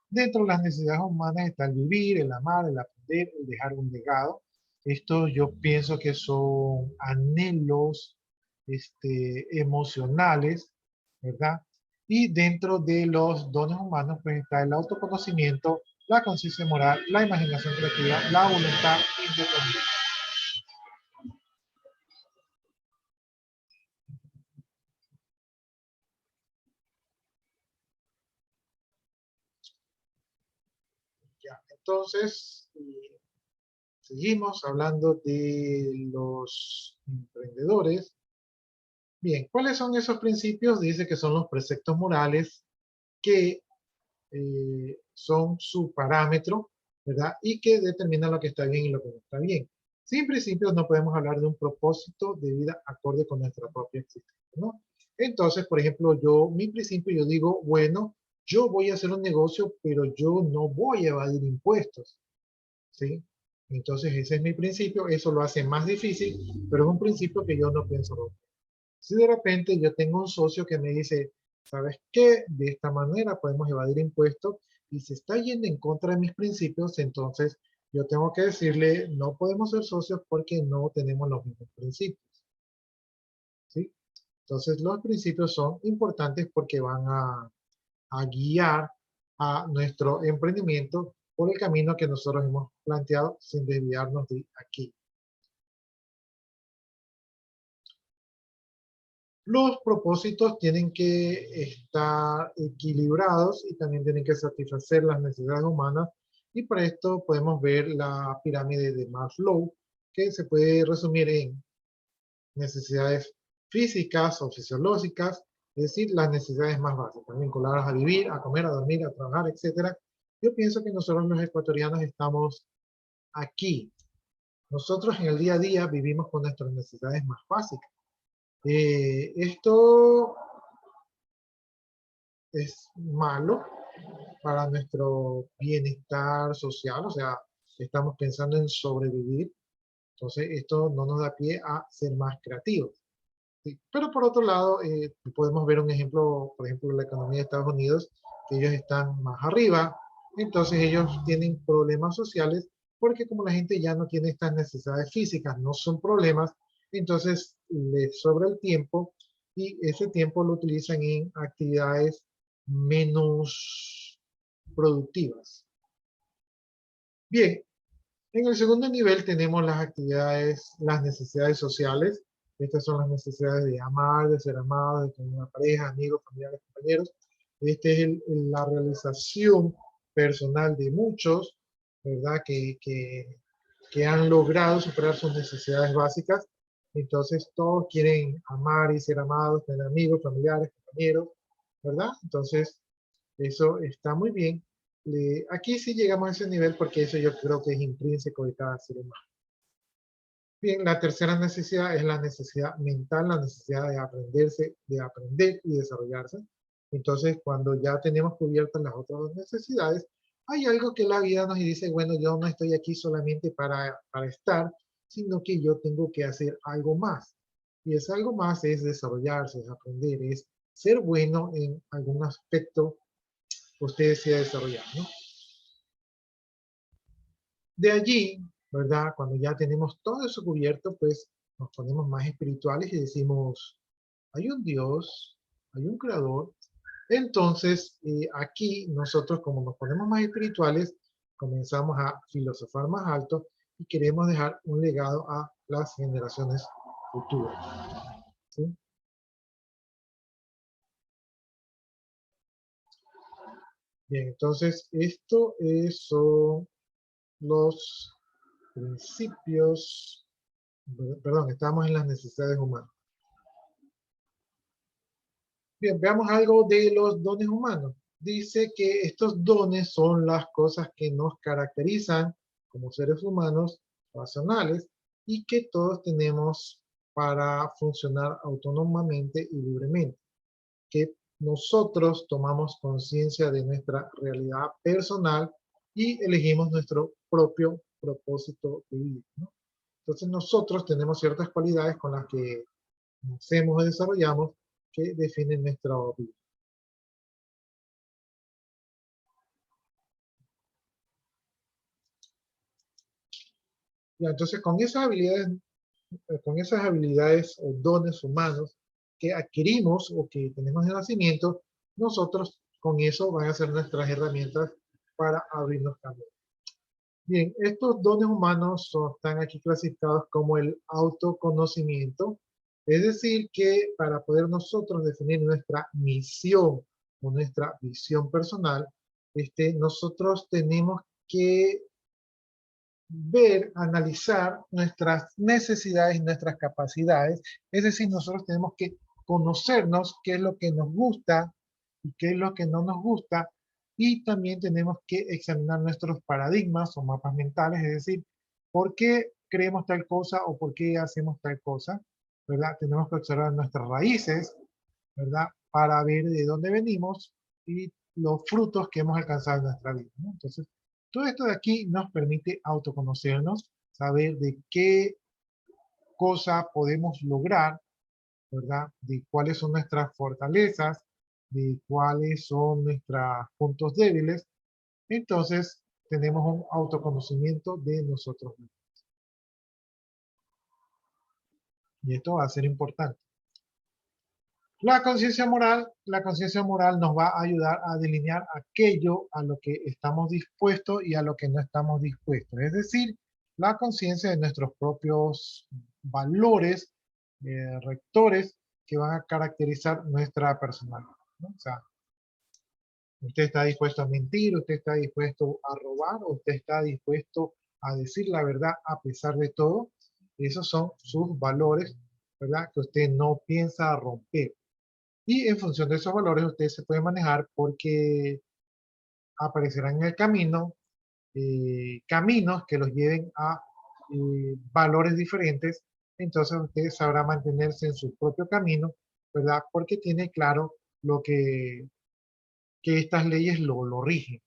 Dentro de las necesidades humanas está el vivir, el amar, el aprender, el dejar un legado. Esto yo pienso que son anhelos emocionales, ¿verdad? Y dentro de los dones humanos pues está el autoconocimiento, la conciencia moral, la imaginación creativa, la voluntad independiente. Ya, entonces, seguimos hablando de los emprendedores. Bien, ¿cuáles son esos principios? Dice que son los preceptos morales que son su parámetro, ¿verdad? Y que determinan lo que está bien y lo que no está bien. Sin principios no podemos hablar de un propósito de vida acorde con nuestra propia existencia, ¿no? Entonces, por ejemplo, mi principio, yo digo, bueno, yo voy a hacer un negocio, pero yo no voy a evadir impuestos, ¿sí? Entonces, ese es mi principio, eso lo hace más difícil, pero es un principio que yo no pienso romper. Si de repente yo tengo un socio que me dice, ¿sabes qué? De esta manera podemos evadir impuestos y se está yendo en contra de mis principios, entonces yo tengo que decirle, no podemos ser socios porque no tenemos los mismos principios, ¿sí? Entonces los principios son importantes porque van a guiar a nuestro emprendimiento por el camino que nosotros hemos planteado sin desviarnos de aquí. Los propósitos tienen que estar equilibrados y también tienen que satisfacer las necesidades humanas. Y para esto podemos ver la pirámide de Maslow, que se puede resumir en necesidades físicas o fisiológicas, es decir, las necesidades más básicas, vinculadas a vivir, a comer, a dormir, a trabajar, etc. Yo pienso que nosotros los ecuatorianos estamos aquí. Nosotros en el día a día vivimos con nuestras necesidades más básicas. Esto es malo para nuestro bienestar social, o sea, estamos pensando en sobrevivir, entonces esto no nos da pie a ser más creativos, ¿sí? Pero por otro lado, podemos ver un ejemplo, por ejemplo, la economía de Estados Unidos, que ellos están más arriba, entonces ellos tienen problemas sociales, porque como la gente ya no tiene estas necesidades físicas, no son problemas, entonces les sobra el tiempo y ese tiempo lo utilizan en actividades menos productivas. Bien, en el segundo nivel tenemos las actividades, las necesidades sociales. Estas son las necesidades de amar, de ser amado, de tener una pareja, amigos, familiares, compañeros. Esta es la realización personal de muchos, ¿verdad? Que han logrado superar sus necesidades básicas. Entonces todos quieren amar y ser amados, tener amigos, familiares, compañeros, ¿verdad? Entonces eso está muy bien. Aquí sí llegamos a ese nivel porque eso yo creo que es intrínseco de cada ser humano. Bien, la tercera necesidad es la necesidad mental, la necesidad de aprenderse, de aprender y desarrollarse. Entonces, cuando ya tenemos cubiertas las otras dos necesidades, hay algo que la vida nos dice, bueno, yo no estoy aquí solamente para estar, sino que yo tengo que hacer algo más. Y ese algo más es desarrollarse, es aprender, es ser bueno en algún aspecto que usted desea desarrollar, ¿no? De allí, ¿verdad? Cuando ya tenemos todo eso cubierto, pues nos ponemos más espirituales y decimos, hay un Dios, hay un creador. Entonces, aquí nosotros como nos ponemos más espirituales, comenzamos a filosofar más alto y queremos dejar un legado a las generaciones futuras. ¿Sí? Bien, entonces esto son los principios, perdón, estamos en las necesidades humanas. Bien, veamos algo de los dones humanos. Dice que estos dones son las cosas que nos caracterizan como seres humanos racionales y que todos tenemos para funcionar autónomamente y libremente. Que nosotros tomamos conciencia de nuestra realidad personal y elegimos nuestro propio propósito de vida, ¿no? Entonces nosotros tenemos ciertas cualidades con las que hacemos o desarrollamos que definen nuestra vida. Ya, entonces con esas habilidades o dones humanos que adquirimos o que tenemos de nacimiento, nosotros con eso van a ser nuestras herramientas para abrirnos camino. Bien, estos dones humanos están aquí clasificados como el autoconocimiento, es decir, que para poder nosotros definir nuestra misión o nuestra visión personal, nosotros tenemos que ver, analizar nuestras necesidades y nuestras capacidades, es decir, nosotros tenemos que conocernos qué es lo que nos gusta y qué es lo que no nos gusta, y también tenemos que examinar nuestros paradigmas o mapas mentales, es decir, por qué creemos tal cosa o por qué hacemos tal cosa, ¿verdad? Tenemos que observar nuestras raíces, ¿verdad? Para ver de dónde venimos y los frutos que hemos alcanzado en nuestra vida, ¿no? Entonces, todo esto de aquí nos permite autoconocernos, saber de qué cosa podemos lograr, ¿verdad? De cuáles son nuestras fortalezas, de cuáles son nuestros puntos débiles. Entonces, tenemos un autoconocimiento de nosotros mismos. Y esto va a ser importante. La conciencia moral nos va a ayudar a delinear aquello a lo que estamos dispuestos y a lo que no estamos dispuestos. Es decir, la conciencia de nuestros propios valores, rectores, que van a caracterizar nuestra personalidad, ¿no? O sea, usted está dispuesto a mentir, usted está dispuesto a robar, usted está dispuesto a decir la verdad a pesar de todo. Esos son sus valores, ¿verdad? Que usted no piensa romper. Y en función de esos valores usted se puede manejar porque aparecerán en el camino caminos que los lleven a valores diferentes. Entonces usted sabrá mantenerse en su propio camino, ¿verdad? Porque tiene claro lo que estas leyes lo rigen.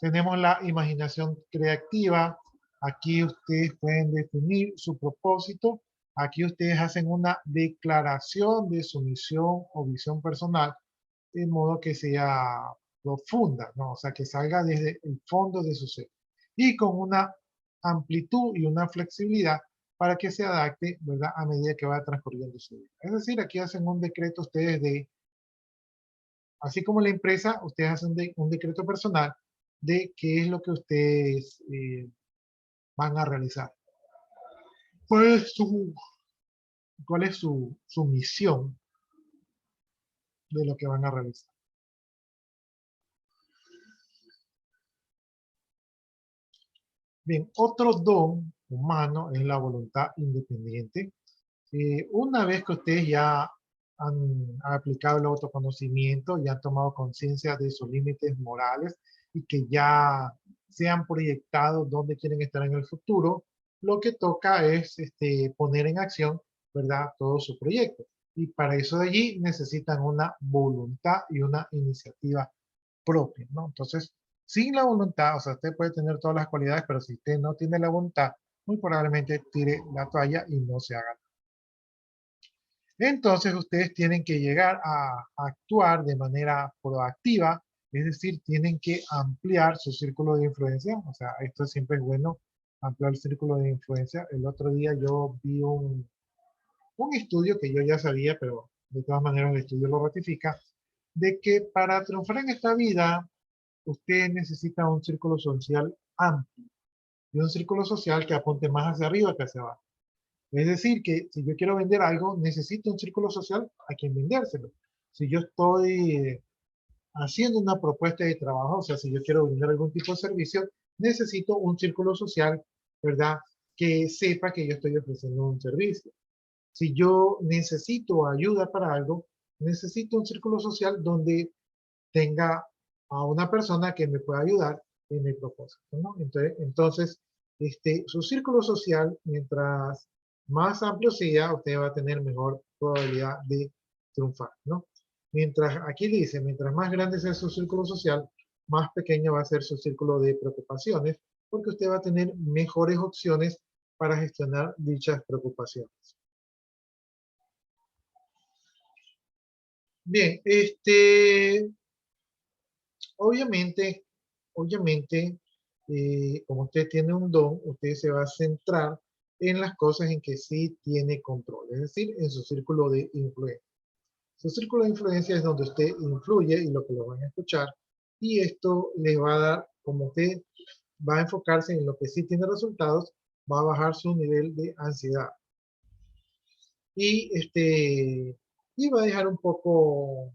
Tenemos la imaginación creativa. Aquí ustedes pueden definir su propósito. Aquí ustedes hacen una declaración de su misión o visión personal, de modo que sea profunda, ¿no? O sea, que salga desde el fondo de su ser. Y con una amplitud y una flexibilidad para que se adapte, ¿verdad? A medida que vaya transcurriendo su vida. Es decir, aquí hacen un decreto ustedes así como la empresa, ustedes hacen un decreto personal de qué es lo que ustedes van a realizar. ¿Cuál es su misión de lo que van a realizar? Bien, otro don humano es la voluntad independiente. Una vez que ustedes ya han aplicado el autoconocimiento, ya han tomado conciencia de sus límites morales y que ya se han proyectado dónde quieren estar en el futuro, lo que toca es poner en acción, ¿verdad?, todo su proyecto. Y para eso de allí necesitan una voluntad y una iniciativa propia, ¿no? Entonces, sin la voluntad, o sea, usted puede tener todas las cualidades, pero si usted no tiene la voluntad, muy probablemente tire la toalla y no se haga. Entonces ustedes tienen que llegar a actuar de manera proactiva, es decir, tienen que ampliar su círculo de influencia. O sea, esto siempre es bueno, ampliar el círculo de influencia. El otro día yo vi un estudio que yo ya sabía, pero de todas maneras el estudio lo ratifica, de que para triunfar en esta vida usted necesita un círculo social amplio y un círculo social que apunte más hacia arriba que hacia abajo. Es decir, que si yo quiero vender algo, necesito un círculo social a quien vendérselo. Si yo estoy haciendo una propuesta de trabajo, o sea, si yo quiero vender algún tipo de servicio, necesito un círculo social, ¿verdad? Que sepa que yo estoy ofreciendo un servicio. Si yo necesito ayuda para algo, necesito un círculo social donde tenga a una persona que me pueda ayudar en mi propósito, ¿no? Entonces, su círculo social, mientras más amplio sea, usted va a tener mejor probabilidad de triunfar, ¿no? Mientras, aquí dice, mientras más grande sea su círculo social, más pequeño va a ser su círculo de preocupaciones, porque usted va a tener mejores opciones para gestionar dichas preocupaciones. Bien, obviamente, obviamente, como usted tiene un don, usted se va a centrar en las cosas en que sí tiene control, es decir, en su círculo de influencia. Su círculo de influencia es donde usted influye y lo que lo van a escuchar, y esto le va a dar, como usted va a enfocarse en lo que sí tiene resultados, va a bajar su nivel de ansiedad. Y, y va a dejar un poco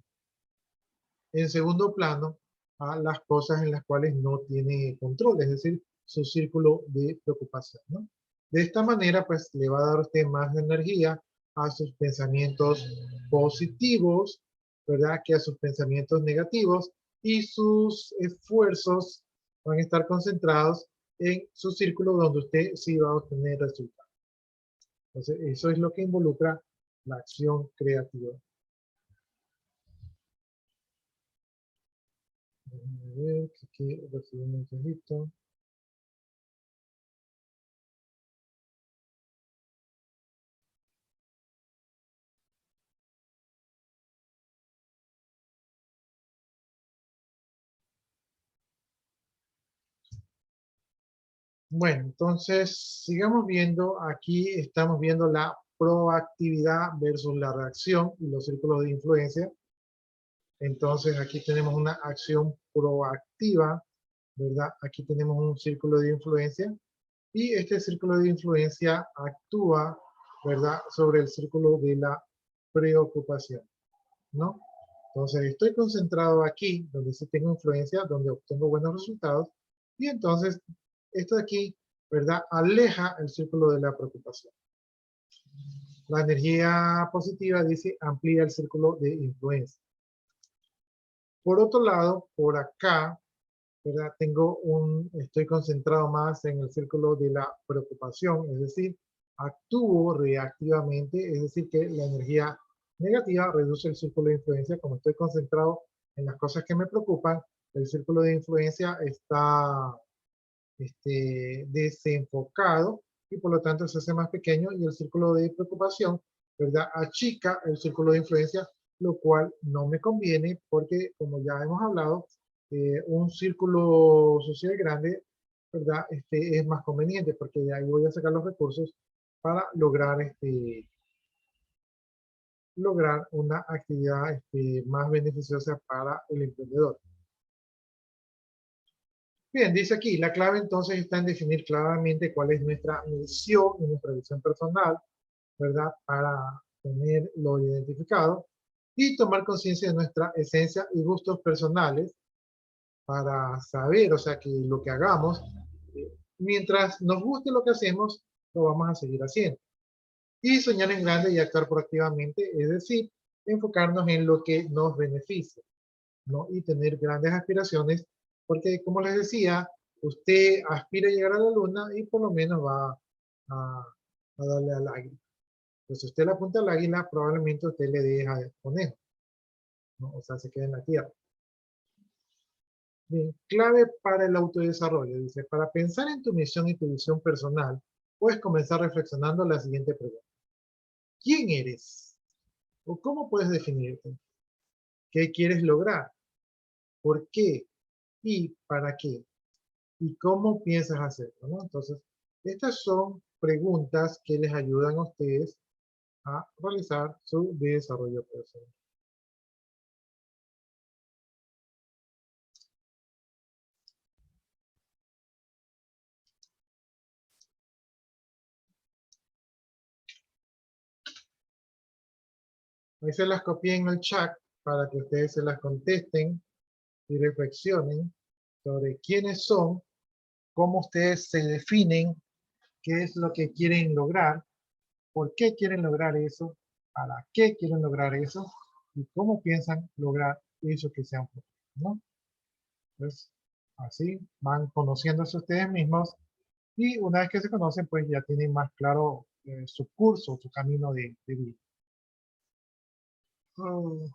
en segundo plano a las cosas en las cuales no tiene control, es decir, su círculo de preocupación, ¿no? De esta manera, pues, le va a dar a usted más energía a sus pensamientos positivos, ¿verdad? Que a sus pensamientos negativos, y sus esfuerzos van a estar concentrados en su círculo donde usted sí va a obtener resultados. Entonces, eso es lo que involucra la acción creativa. Déjame ver, que aquí recibí un mensajito. Bueno, entonces sigamos viendo. Aquí estamos viendo la proactividad versus la reacción y los círculos de influencia. Entonces aquí tenemos una acción proactiva, ¿verdad? Aquí tenemos un círculo de influencia y este círculo de influencia actúa, ¿verdad? Sobre el círculo de la preocupación, ¿no? Entonces estoy concentrado aquí, donde sí tengo influencia, donde obtengo buenos resultados, y entonces esto de aquí, ¿verdad? Aleja el círculo de la preocupación. La energía positiva dice amplía el círculo de influencia. Por otro lado, por acá, ¿verdad? Estoy concentrado más en el círculo de la preocupación, es decir, actúo reactivamente, es decir, que la energía negativa reduce el círculo de influencia. Como estoy concentrado en las cosas que me preocupan, el círculo de influencia está desenfocado y por lo tanto se hace más pequeño, y el círculo de preocupación, ¿verdad? Achica el círculo de influencia, lo cual no me conviene porque, como ya hemos hablado, un círculo social grande, ¿verdad? Es más conveniente porque de ahí voy a sacar los recursos para lograr, lograr una actividad más beneficiosa para el emprendedor. Bien, dice aquí, la clave entonces está en definir claramente cuál es nuestra misión y nuestra visión personal, ¿verdad? Para tenerlo identificado y tomar conciencia de nuestra esencia y gustos personales para saber, o sea, que lo que hagamos, mientras nos guste lo que hacemos, lo vamos a seguir haciendo. Y soñar en grande y actuar proactivamente, es decir, enfocarnos en lo que nos beneficia, ¿no? Y tener grandes aspiraciones, porque como les decía, usted aspira a llegar a la luna y por lo menos va a darle al águila. Pues si usted le apunta al águila, probablemente usted le deja de conejo, ¿no? O sea, se queda en la tierra. Bien, clave para el autodesarrollo. Dice, para pensar en tu misión y tu visión personal, puedes comenzar reflexionando la siguiente pregunta. ¿Quién eres? ¿O cómo puedes definirte? ¿Qué quieres lograr? ¿Por qué? ¿Y para qué? ¿Y cómo piensas hacerlo? ¿No? Entonces, estas son preguntas que les ayudan a ustedes a realizar su desarrollo personal. Ahí se las copié en el chat para que ustedes se las contesten y reflexionen sobre quiénes son, cómo ustedes se definen, qué es lo que quieren lograr, por qué quieren lograr eso, para qué quieren lograr eso y cómo piensan lograr eso que sean, ¿no? Entonces, así van conociéndose ustedes mismos y una vez que se conocen, pues ya tienen más claro su curso, su camino de vida. Oh,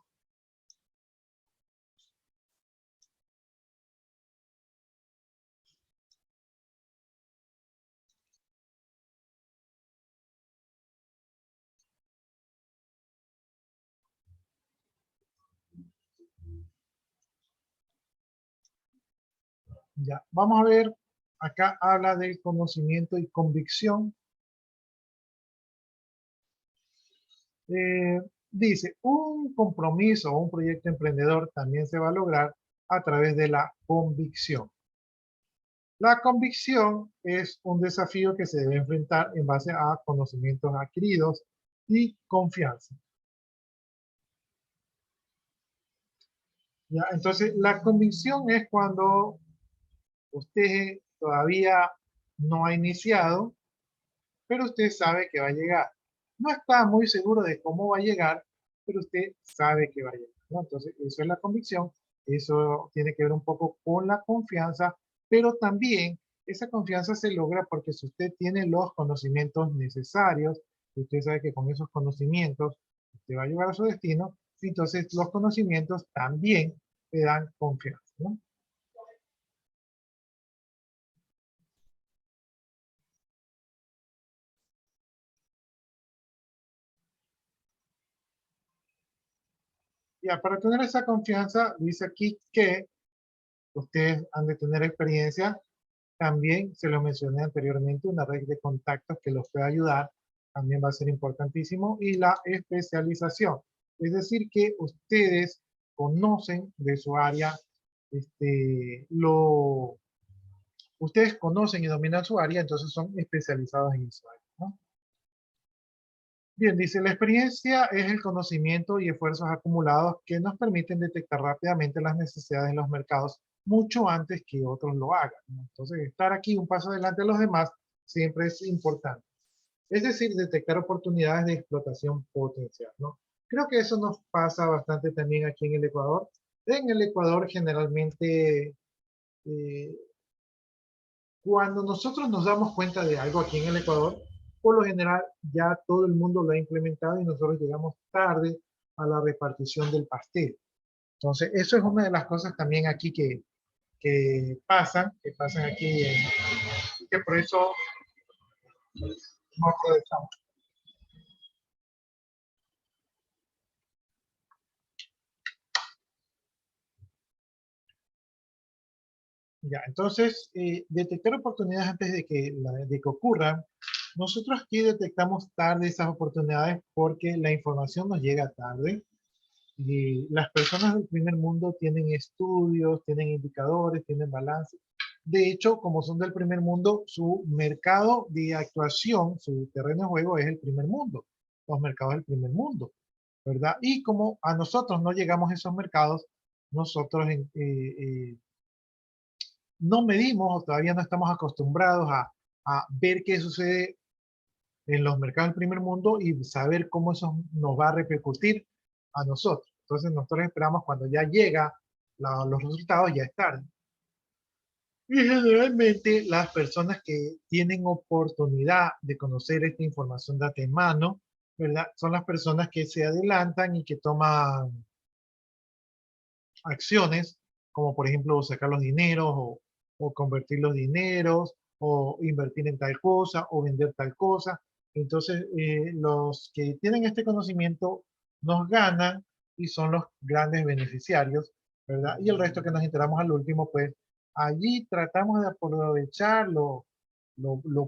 ya, vamos a ver, acá habla del conocimiento y convicción. Eh, Dice, un compromiso o un proyecto emprendedor también se va a lograr a través de la convicción. La convicción es un desafío que se debe enfrentar en base a conocimientos adquiridos y confianza. ¿Ya? Entonces, la convicción es cuando usted todavía no ha iniciado, pero usted sabe que va a llegar. No está muy seguro de cómo va a llegar, pero usted sabe que va a llegar, ¿no? Entonces, eso es la convicción. Eso tiene que ver un poco con la confianza, pero también esa confianza se logra porque si usted tiene los conocimientos necesarios, usted sabe que con esos conocimientos usted va a llegar a su destino, entonces los conocimientos también le dan confianza, ¿no? Ya, para tener esa confianza, dice aquí que ustedes han de tener experiencia. También se lo mencioné anteriormente, una red de contactos que los puede ayudar, también va a ser importantísimo. Y la especialización, es decir, que ustedes conocen de su área, ustedes conocen y dominan su área, entonces son especializados en su área, ¿no? Bien, dice, la experiencia es el conocimiento y esfuerzos acumulados que nos permiten detectar rápidamente las necesidades de los mercados mucho antes que otros lo hagan, ¿no? Entonces, estar aquí un paso adelante de los demás siempre es importante. Es decir, detectar oportunidades de explotación potencial, ¿no? Creo que eso nos pasa bastante también aquí en el Ecuador. En el Ecuador generalmente, eh, cuando nosotros nos damos cuenta de algo aquí en el Ecuador, por lo general ya todo el mundo lo ha implementado y nosotros llegamos tarde a la repartición del pastel. Entonces, eso es una de las cosas también aquí que pasan aquí, y que por eso no aprovechamos. Ya, entonces, detectar oportunidades antes de que ocurran. Nosotros aquí detectamos tarde esas oportunidades porque la información nos llega tarde. Y las personas del primer mundo tienen estudios, tienen indicadores, tienen balance. De hecho, como son del primer mundo, su mercado de actuación, su terreno de juego es el primer mundo, los mercados del primer mundo, ¿verdad? Y como a nosotros no llegamos a esos mercados, nosotros no medimos o todavía no estamos acostumbrados a ver qué sucede en los mercados del primer mundo y saber cómo eso nos va a repercutir a nosotros. Entonces nosotros esperamos cuando ya llega los resultados, ya es tarde. Y generalmente las personas que tienen oportunidad de conocer esta información de antemano, ¿verdad? Son las personas que se adelantan y que toman acciones, como por ejemplo sacar los dineros o convertir los dineros o invertir en tal cosa o vender tal cosa. Entonces, los que tienen este conocimiento nos ganan y son los grandes beneficiarios, ¿verdad? Y el resto que nos enteramos al último, pues allí tratamos de aprovechar lo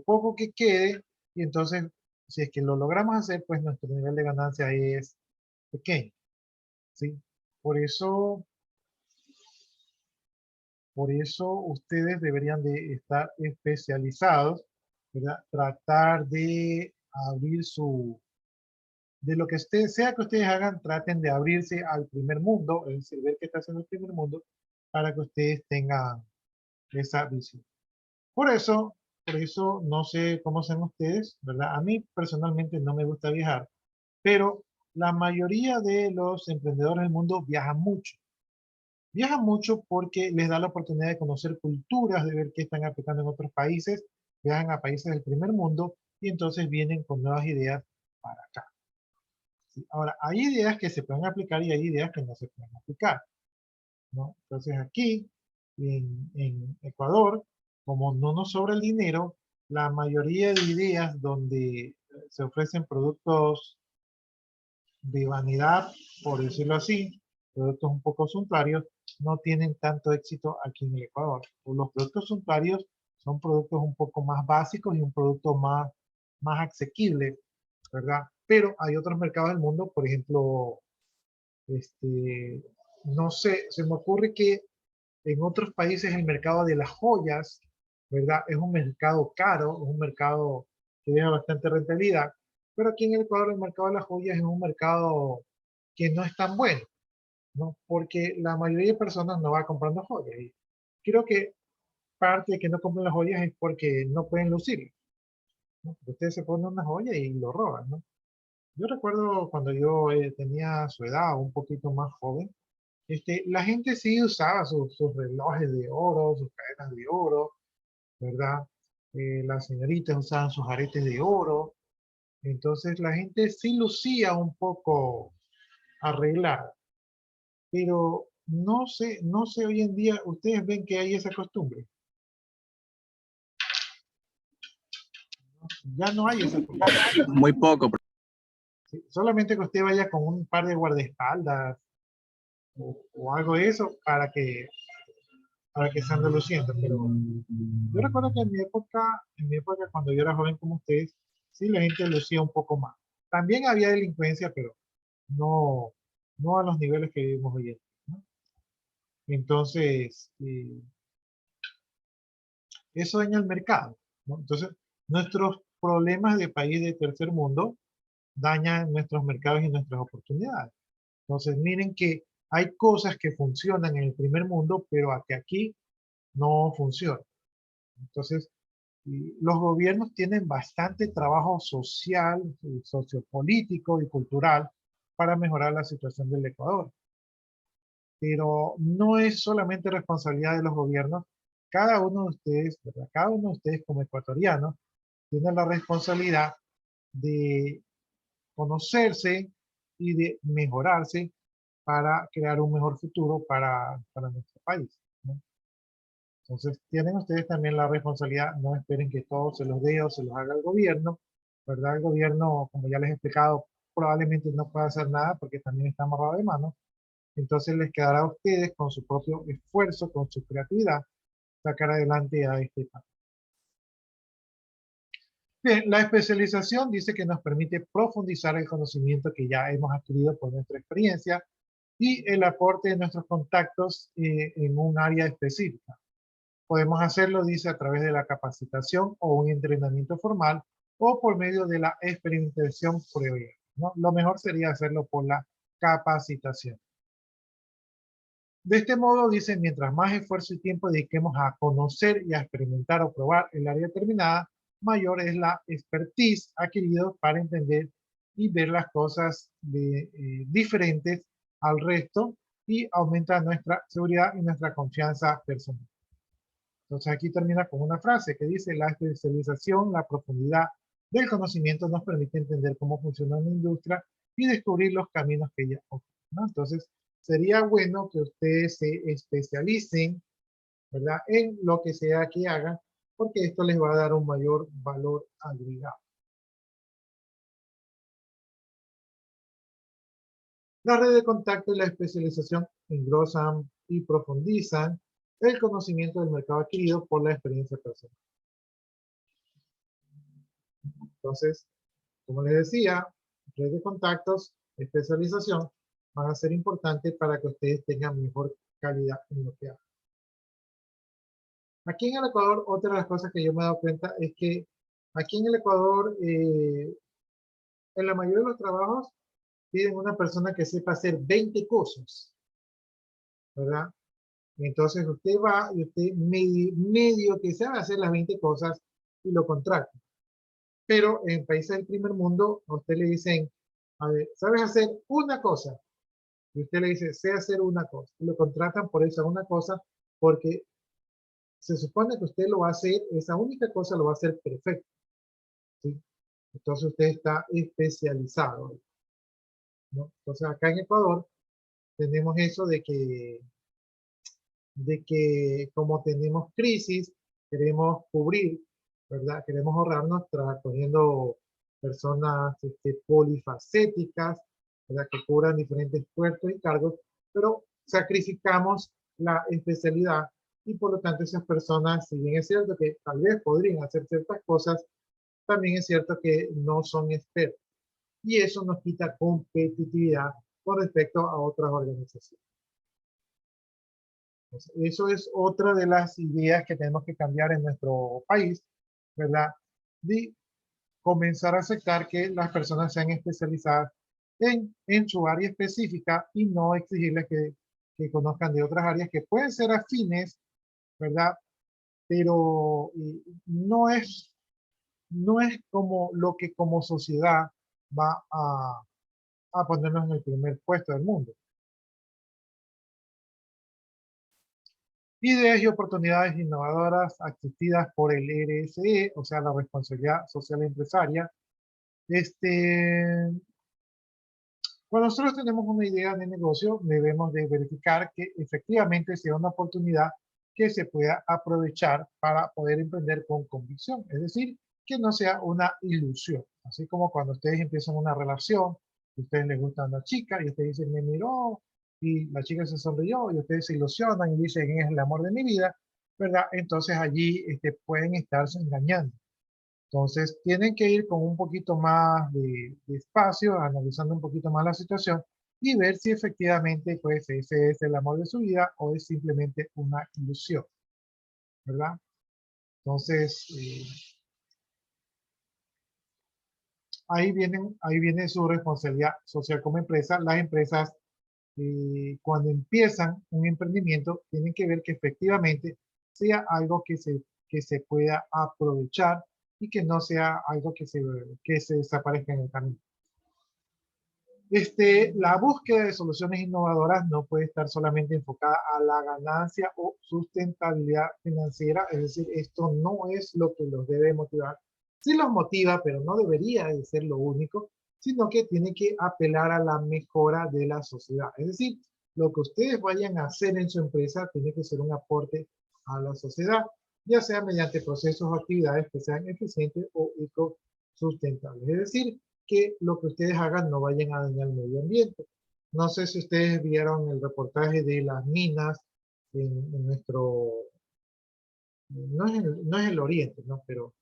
poco que quede y entonces, si es que lo logramos hacer, pues nuestro nivel de ganancia es pequeño, ¿sí? Por eso Por eso ustedes deberían de estar especializados, ¿verdad? Tratar de abrir de lo que sea que ustedes hagan, traten de abrirse al primer mundo, es decir, ver qué está haciendo el primer mundo, para que ustedes tengan esa visión. Por eso no sé cómo sean ustedes, ¿verdad? A mí personalmente no me gusta viajar, pero la mayoría de los emprendedores del mundo viajan mucho. Viajan mucho porque les da la oportunidad de conocer culturas, de ver qué están aplicando en otros países, viajan a países del primer mundo y entonces vienen con nuevas ideas para acá. ¿Sí? Ahora, hay ideas que se pueden aplicar y hay ideas que no se pueden aplicar, ¿no? Entonces aquí, en Ecuador, como no nos sobra el dinero, la mayoría de ideas donde se ofrecen productos de vanidad, por decirlo así, productos un poco suntuarios, no tienen tanto éxito aquí en el Ecuador. Los productos suntuarios son productos un poco más básicos y un producto más asequible, ¿verdad? Pero hay otros mercados del mundo, por ejemplo, no sé, se me ocurre que en otros países el mercado de las joyas, ¿verdad? Es un mercado caro, es un mercado que deja bastante rentabilidad, pero aquí en el Ecuador el mercado de las joyas es un mercado que no es tan bueno, ¿no? Porque la mayoría de personas no va comprando joyas. Y creo que parte de que no compran las joyas es porque no pueden lucir, ¿no? Ustedes se ponen una joya y lo roban, ¿no? Yo recuerdo cuando yo tenía su edad, un poquito más joven, la gente sí usaba sus relojes de oro, sus cadenas de oro, ¿verdad? Las señoritas usaban sus aretes de oro. Entonces la gente sí lucía un poco arreglada. Pero no sé hoy en día, ustedes ven que hay esa costumbre. Ya no hay esa costumbre. Muy poco. ¿Sí? Solamente que usted vaya con un par de guardaespaldas o algo de eso para que se ande luciendo. Pero yo recuerdo que en mi época cuando yo era joven como ustedes, sí la gente lucía un poco más. También había delincuencia, pero no, no a los niveles que vivimos hoy en día, ¿no? Entonces, eso daña el mercado, ¿no? Entonces, nuestros problemas de país de tercer mundo dañan nuestros mercados y nuestras oportunidades. Entonces, miren que hay cosas que funcionan en el primer mundo, pero que aquí no funcionan. Entonces, los gobiernos tienen bastante trabajo social, sociopolítico y cultural para mejorar la situación del Ecuador. Pero no es solamente responsabilidad de los gobiernos. Cada uno de ustedes, ¿verdad? Cada uno de ustedes como ecuatorianos tiene la responsabilidad de conocerse y de mejorarse para crear un mejor futuro para nuestro país, ¿no? Entonces, tienen ustedes también la responsabilidad, no esperen que todo se los dé o se los haga el gobierno, ¿verdad? El gobierno, como ya les he explicado, probablemente no pueda hacer nada porque también está amarrado de manos. Entonces les quedará a ustedes con su propio esfuerzo, con su creatividad, sacar adelante a este país. Bien, la especialización dice que nos permite profundizar el conocimiento que ya hemos adquirido por nuestra experiencia y el aporte de nuestros contactos en un área específica. Podemos hacerlo, dice, a través de la capacitación o un entrenamiento formal o por medio de la experimentación previa, ¿no? Lo mejor sería hacerlo por la capacitación. De este modo, dice, mientras más esfuerzo y tiempo dediquemos a conocer y a experimentar o probar el área determinada, mayor es la expertise adquirida para entender y ver las cosas diferentes al resto y aumenta nuestra seguridad y nuestra confianza personal. Entonces aquí termina con una frase que dice, la especialización, la profundidad del conocimiento nos permite entender cómo funciona una industria y descubrir los caminos que ella ofrece, ¿no? Entonces, sería bueno que ustedes se especialicen, ¿verdad?, en lo que sea que hagan, porque esto les va a dar un mayor valor agregado. La red de contacto y la especialización engrosan y profundizan el conocimiento del mercado adquirido por la experiencia personal. Entonces, como les decía, red de contactos, especialización, van a ser importantes para que ustedes tengan mejor calidad en lo que hagan. Aquí en el Ecuador, otra de las cosas que yo me he dado cuenta es que aquí en el Ecuador en la mayoría de los trabajos piden una persona que sepa hacer 20 cosas, ¿verdad? Entonces usted va y usted medio que sabe hacer las 20 cosas y lo contrata. Pero en países del primer mundo, a usted le dicen, a ver, ¿sabes hacer una cosa? Y usted le dice, sé hacer una cosa. Y lo contratan por esa una cosa porque se supone que usted lo va a hacer, esa única cosa lo va a hacer perfecto, ¿sí? Entonces usted está especializado, ¿no? Entonces acá en Ecuador tenemos eso de que como tenemos crisis, queremos cubrir, ¿verdad? Queremos ahorrarnos cogiendo personas polifacéticas, ¿verdad? Que cubran diferentes puestos y cargos, pero sacrificamos la especialidad y por lo tanto esas personas, si bien es cierto que tal vez podrían hacer ciertas cosas, también es cierto que no son expertos. Y eso nos quita competitividad con respecto a otras organizaciones. Eso es otra de las ideas que tenemos que cambiar en nuestro país, ¿verdad? De comenzar a aceptar que las personas sean especializadas en su área específica y no exigirles que conozcan de otras áreas que pueden ser afines, ¿verdad? Pero no es como lo que como sociedad va a ponernos en el primer puesto del mundo. Ideas y oportunidades innovadoras asistidas por el RSE, o sea, la responsabilidad social empresaria. Cuando nosotros tenemos una idea de negocio, debemos de verificar que efectivamente sea una oportunidad que se pueda aprovechar para poder emprender con convicción. Es decir, que no sea una ilusión. Así como cuando ustedes empiezan una relación, y a ustedes les gusta una chica y ustedes dicen, me miró, y la chica se sonrió, y ustedes se ilusionan y dicen, es el amor de mi vida, ¿verdad? Entonces allí pueden estarse engañando. Entonces, tienen que ir con un poquito más de espacio, analizando un poquito más la situación y ver si efectivamente pues, ese es el amor de su vida o es simplemente una ilusión, ¿verdad? Entonces, ahí viene su responsabilidad social como empresa. Las empresas, cuando empiezan un emprendimiento, tienen que ver que efectivamente sea algo que se pueda aprovechar y que no sea algo que se desaparezca en el camino. La búsqueda de soluciones innovadoras no puede estar solamente enfocada a la ganancia o sustentabilidad financiera, es decir, esto no es lo que los debe motivar. Sí los motiva, pero no debería de ser lo único, sino que tiene que apelar a la mejora de la sociedad. Es decir, lo que ustedes vayan a hacer en su empresa tiene que ser un aporte a la sociedad, ya sea mediante procesos o actividades que sean eficientes o ecosustentables. Es decir, que lo que ustedes hagan no vayan a dañar el medio ambiente. No sé si ustedes vieron el reportaje de las minas en nuestro, no es el oriente, ¿no? Pero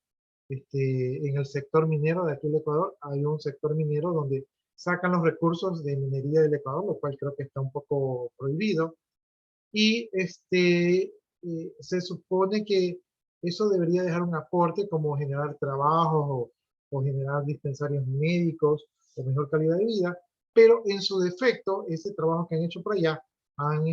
en el sector minero de aquí del Ecuador hay un sector minero donde sacan los recursos de minería del Ecuador, lo cual creo que está un poco prohibido. Y se supone que eso debería dejar un aporte como generar trabajos o generar dispensarios médicos o mejor calidad de vida, pero en su defecto, ese trabajo que han hecho por allá han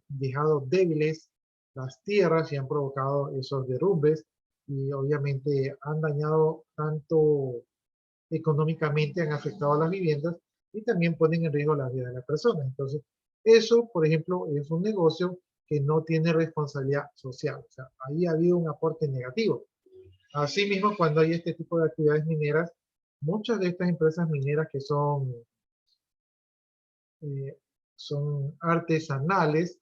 dejado débiles las tierras y han provocado esos derrumbes y obviamente han dañado tanto económicamente, han afectado a las viviendas y también ponen en riesgo la vida de las personas. Entonces, eso, por ejemplo, es un negocio que no tiene responsabilidad social. O sea, ahí ha habido un aporte negativo. Asimismo, cuando hay este tipo de actividades mineras, muchas de estas empresas mineras que son artesanales,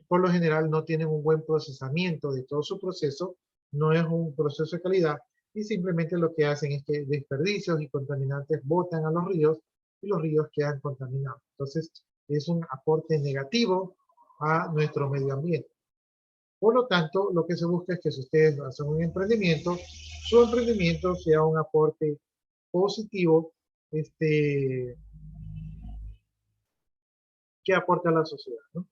por lo general no tienen un buen procesamiento de todo su proceso, no es un proceso de calidad y simplemente lo que hacen es que desperdicios y contaminantes botan a los ríos y los ríos quedan contaminados. Entonces, es un aporte negativo a nuestro medio ambiente. Por lo tanto, lo que se busca es que si ustedes hacen un emprendimiento, su emprendimiento sea un aporte positivo que aporte a la sociedad, ¿no?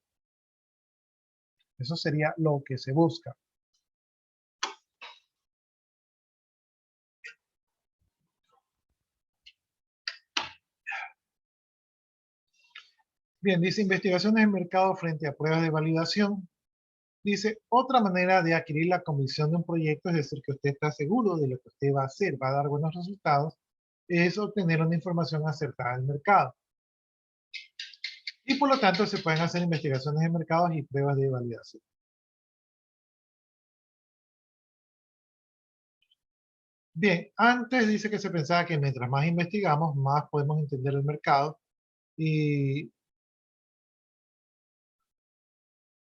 Eso sería lo que se busca. Bien, dice investigaciones en mercado frente a pruebas de validación. Dice, otra manera de adquirir la convicción de un proyecto, es decir, que usted está seguro de lo que usted va a hacer, va a dar buenos resultados, es obtener una información acertada del mercado. Y por lo tanto se pueden hacer investigaciones de mercados y pruebas de validación. Bien, antes dice que se pensaba que mientras más investigamos, más podemos entender el mercado y,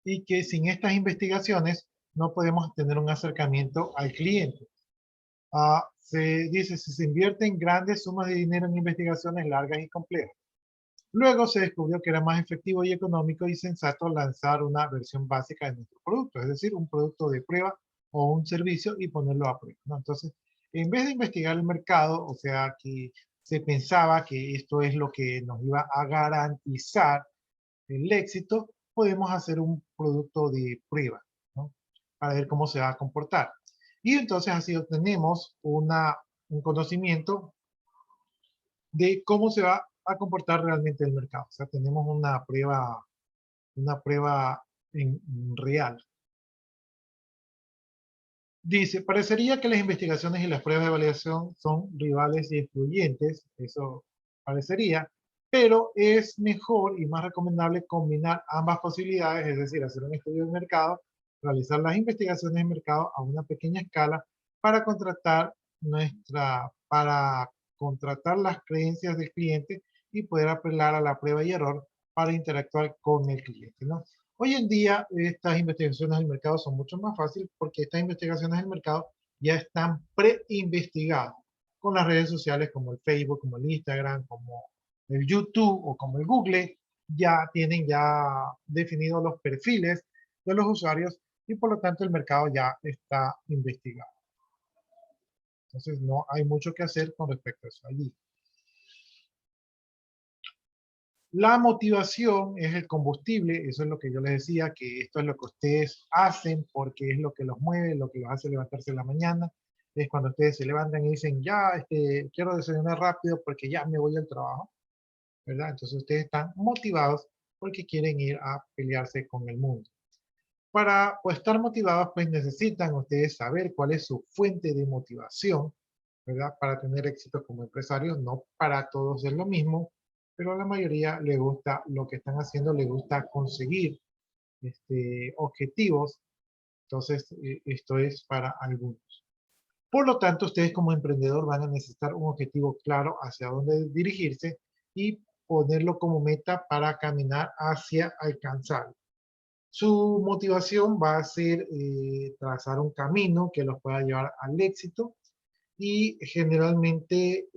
y que sin estas investigaciones no podemos tener un acercamiento al cliente. Se dice, si se invierten grandes sumas de dinero en investigaciones largas y complejas. Luego se descubrió que era más efectivo y económico y sensato lanzar una versión básica de nuestro producto, es decir, un producto de prueba o un servicio y ponerlo a prueba, ¿no? Entonces, en vez de investigar el mercado, o sea, que se pensaba que esto es lo que nos iba a garantizar el éxito, podemos hacer un producto de prueba, ¿no? Para ver cómo se va a comportar. Y entonces así obtenemos un conocimiento de cómo se va a comportar realmente el mercado. O sea, tenemos una prueba en real. Dice, parecería que las investigaciones y las pruebas de validación son rivales y excluyentes, eso parecería, pero es mejor y más recomendable combinar ambas posibilidades, es decir, hacer un estudio de mercado, realizar las investigaciones de mercado a una pequeña escala para para contratar las creencias del cliente y poder apelar a la prueba y error para interactuar con el cliente, ¿no? Hoy en día estas investigaciones del mercado son mucho más fáciles porque estas investigaciones del mercado ya están pre-investigadas con las redes sociales como el Facebook, como el Instagram, como el YouTube o como el Google. Ya tienen ya definidos los perfiles de los usuarios y por lo tanto el mercado ya está investigado. Entonces no hay mucho que hacer con respecto a eso allí. La motivación es el combustible, eso es lo que yo les decía, que esto es lo que ustedes hacen porque es lo que los mueve, lo que los hace levantarse en la mañana. Es cuando ustedes se levantan y dicen, ya, quiero desayunar rápido porque ya me voy al trabajo, ¿verdad? Entonces ustedes están motivados porque quieren ir a pelearse con el mundo. Para pues, estar motivados, pues necesitan ustedes saber cuál es su fuente de motivación, ¿verdad? Para tener éxito como empresarios, no para todos es lo mismo, pero a la mayoría le gusta lo que están haciendo, le gusta conseguir objetivos, entonces esto es para algunos. Por lo tanto, ustedes como emprendedor van a necesitar un objetivo claro hacia dónde dirigirse y ponerlo como meta para caminar hacia alcanzarlo. Su motivación va a ser trazar un camino que los pueda llevar al éxito y generalmente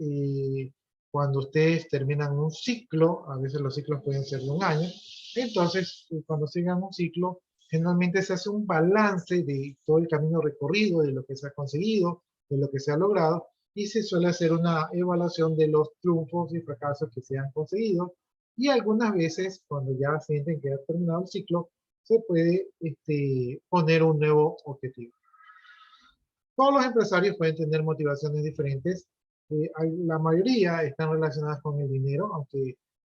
cuando ustedes terminan un ciclo, a veces los ciclos pueden ser de un año, entonces cuando sigan un ciclo, generalmente se hace un balance de todo el camino recorrido, de lo que se ha conseguido, de lo que se ha logrado, y se suele hacer una evaluación de los triunfos y fracasos que se han conseguido, y algunas veces, cuando ya sienten que ha terminado el ciclo, se puede poner un nuevo objetivo. Todos los empresarios pueden tener motivaciones diferentes. La mayoría están relacionadas con el dinero,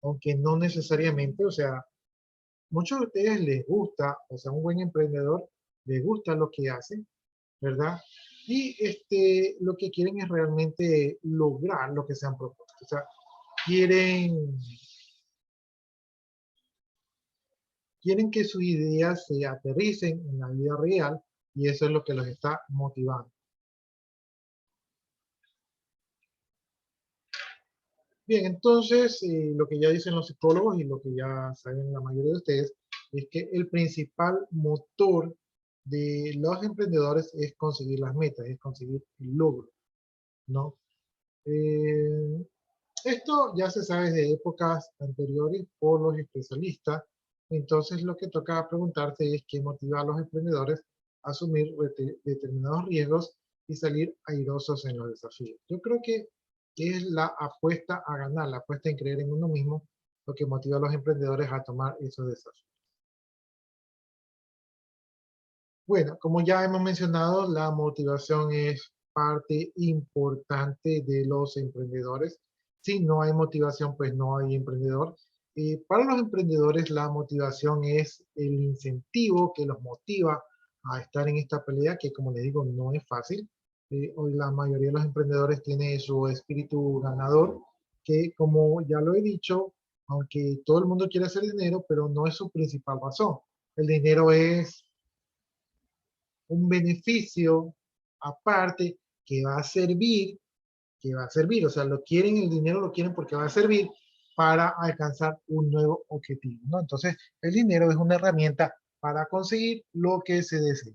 aunque no necesariamente. O sea, muchos de ustedes les gusta, o sea, un buen emprendedor les gusta lo que hace, ¿verdad? Y lo que quieren es realmente lograr lo que se han propuesto. O sea, quieren, quieren que sus ideas se aterricen en la vida real y eso es lo que los está motivando. Bien, entonces lo que ya dicen los psicólogos y lo que ya saben la mayoría de ustedes es que el principal motor de los emprendedores es conseguir las metas, es conseguir el logro, ¿no? Eh, Esto ya se sabe de épocas anteriores por los especialistas, entonces lo que toca preguntarse es qué motiva a los emprendedores a asumir determinados riesgos y salir airosos en los desafíos. Yo creo que es la apuesta a ganar, la apuesta en creer en uno mismo, lo que motiva a los emprendedores a tomar esos desafíos. Bueno, como ya hemos mencionado, la motivación es parte importante de los emprendedores. Si no hay motivación, pues no hay emprendedor. Para los emprendedores la motivación es el incentivo que los motiva a estar en esta pelea, que como les digo, no es fácil. Hoy la mayoría de los emprendedores tiene su espíritu ganador, que como ya lo he dicho, aunque todo el mundo quiere hacer dinero, pero no es su principal razón. El dinero es un beneficio aparte que va a servir, o sea, lo quieren, el dinero lo quieren porque va a servir para alcanzar un nuevo objetivo, ¿no? Entonces, el dinero es una herramienta para conseguir lo que se desea.